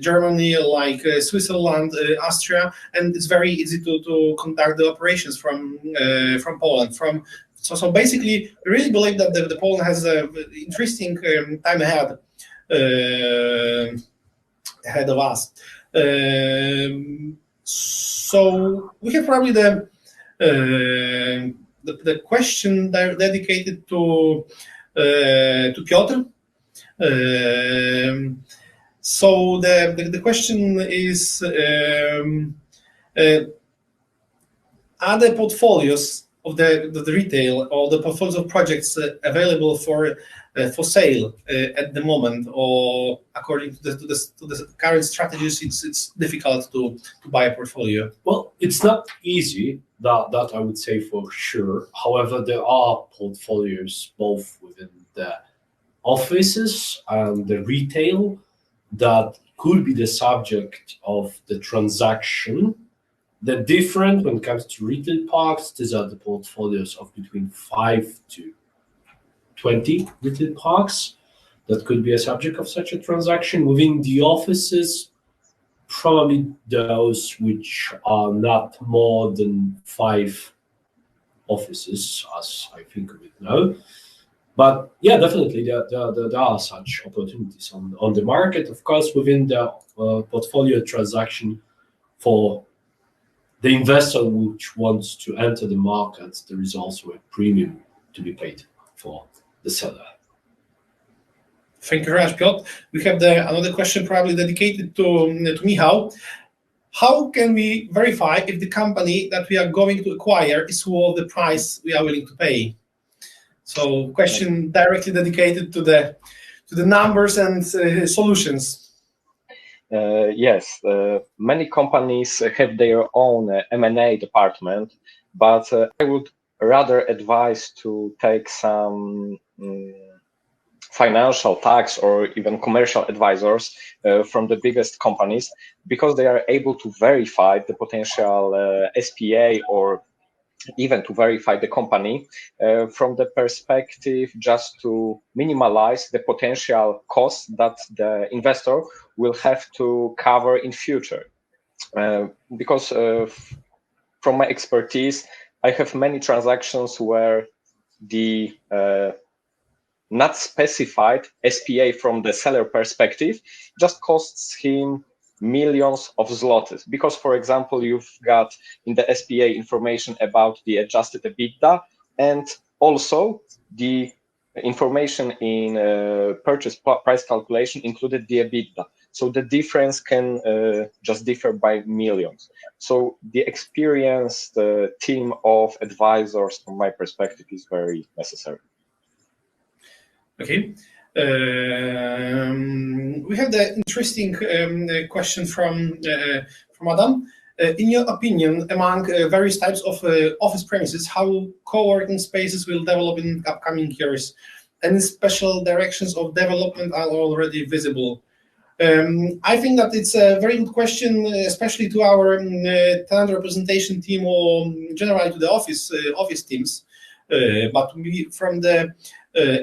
Germany, like Switzerland, Austria, and it's very easy to conduct the operations from Poland. So basically, we really believe that the Poland has an interesting time ahead of us. So we have probably the question dedicated to Piotr. So the question is: are the portfolios of the retail or the portfolios of projects available for sale at the moment, or according to the current strategies, it's difficult to buy a portfolio? Well, it's not easy, that I would say for sure. However, there are portfolios both within the offices and the retail that could be the subject of the transaction. The different when it comes to retail parks, these are the portfolios of between 5 to 20 retail parks that could be a subject of such a transaction. Within the offices, probably those which are not more than 5 offices, as I think of it now. But yeah, definitely there are such opportunities on the market. Of course, within the portfolio transaction for the investor which wants to enter the market, there is also a premium to be paid for the seller. Thank you very much, Piotr. We have another question probably dedicated to Michał. How can we verify if the company that we are going to acquire is worth the price we are willing to pay? So question directly dedicated to the numbers and solutions. Yes, many companies have their own M&A department, but I would rather advise to take some financial, tax, or even commercial advisors from the biggest companies, because they are able to verify the potential SPA, or even to verify the company from the perspective just to minimize the potential cost that the investor will have to cover in future. Because from my expertise, I have many transactions where the not specified SPA from the seller perspective just costs him millions of zlotys. Because, for example, you've got in the SPA information about the adjusted EBITDA, and also the information in purchase price calculation included the EBITDA. So the difference can just differ by millions. So the experienced team of advisors, from my perspective, is very necessary. Okay. We have the interesting question from Adam. In your opinion, among various types of office premises, how co-working spaces will develop in upcoming years? Any special directions of development are already visible? I think that it's a very good question, especially to our tenant representation team or generally to the office teams. But from the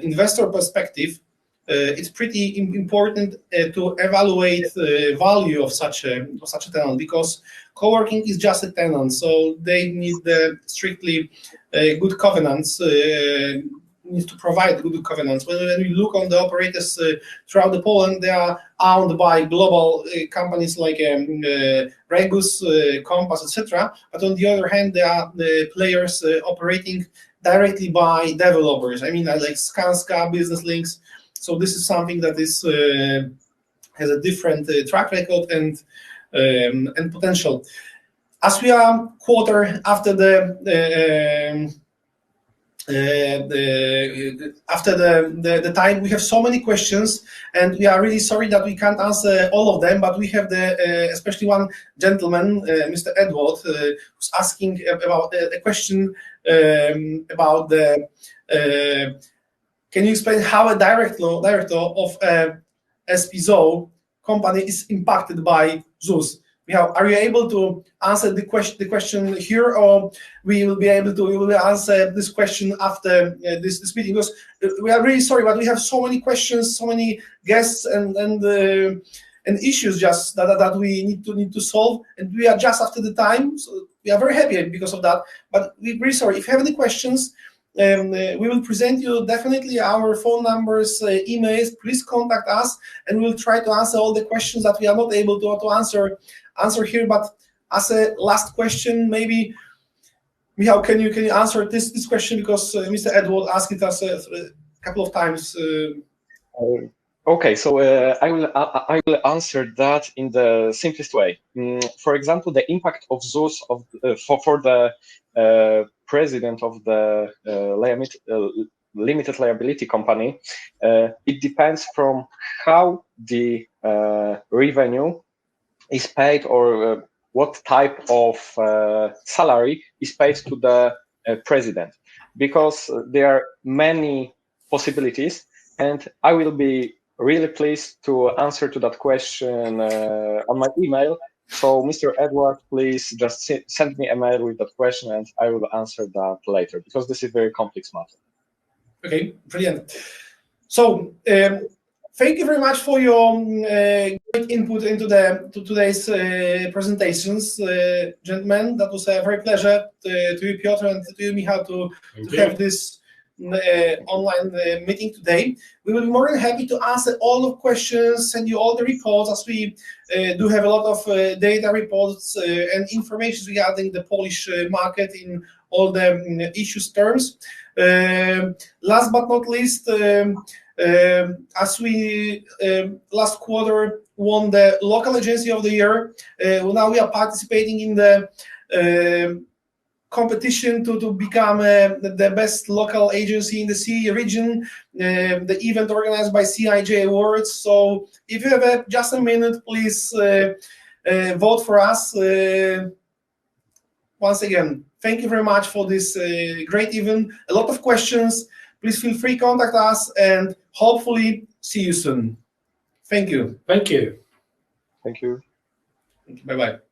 investor perspective, it's pretty important to evaluate the value of such a tenant, because co-working is just a tenant, so they need strictly good covenants. Needs to provide good covenants. When we look on the operators throughout the Poland, they are owned by global companies like Regus, Compass, etc. But on the other hand, there are the players operating directly by developers. I mean, like Skanska, Business Links. So this is something that is has a different track record and potential. As we are quarter after the time, we have so many questions, and we are really sorry that we can't answer all of them. But we have especially one gentleman, Mr. Edward, who's asking about a question about the. Can you explain how a director of SPZO company is impacted by ZUS? Are you able to answer the question here, or we will be able to answer this question after this meeting? Because we are really sorry, but we have so many questions, so many guests, and issues just that we need to solve, and we are just after the time, so we are very happy because of that. But we're really sorry. If you have any questions, we will present you definitely our phone numbers, emails. Please contact us, and we'll try to answer all the questions that we are not able to answer here. But as a last question, maybe Michał, can you answer this question, because Mr. Edward asked it us a couple of times. Okay, so I will answer that in the simplest way. For example, the impact of ZUS for the president of the limited liability company, it depends from how the revenue is paid, or what type of salary is paid to the president, because there are many possibilities, and I will be really pleased to answer to that question on my email. So, Mr. Edward, please just send me a mail with that question, and I will answer that later, because this is a very complex matter. Okay, brilliant. So, thank you very much for your great input into today's presentations, gentlemen. That was a very pleasure to you, Piotr, and to you, Michał, to have this online meeting today. We will be more than happy to answer all the questions, send you all the reports, as we do have a lot of data reports and information regarding the Polish market in all the issues terms. Last but not least, as we last quarter won the local agency of the year, now we are participating in the competition to become the best local agency in the CE region, the event organized by CIJ Awards. So if you have just a minute, please vote for us. Once again, thank you very much for this great event. A lot of questions. Please feel free to contact us, and hopefully see you soon. Thank you. Thank you. Thank you. Bye-bye.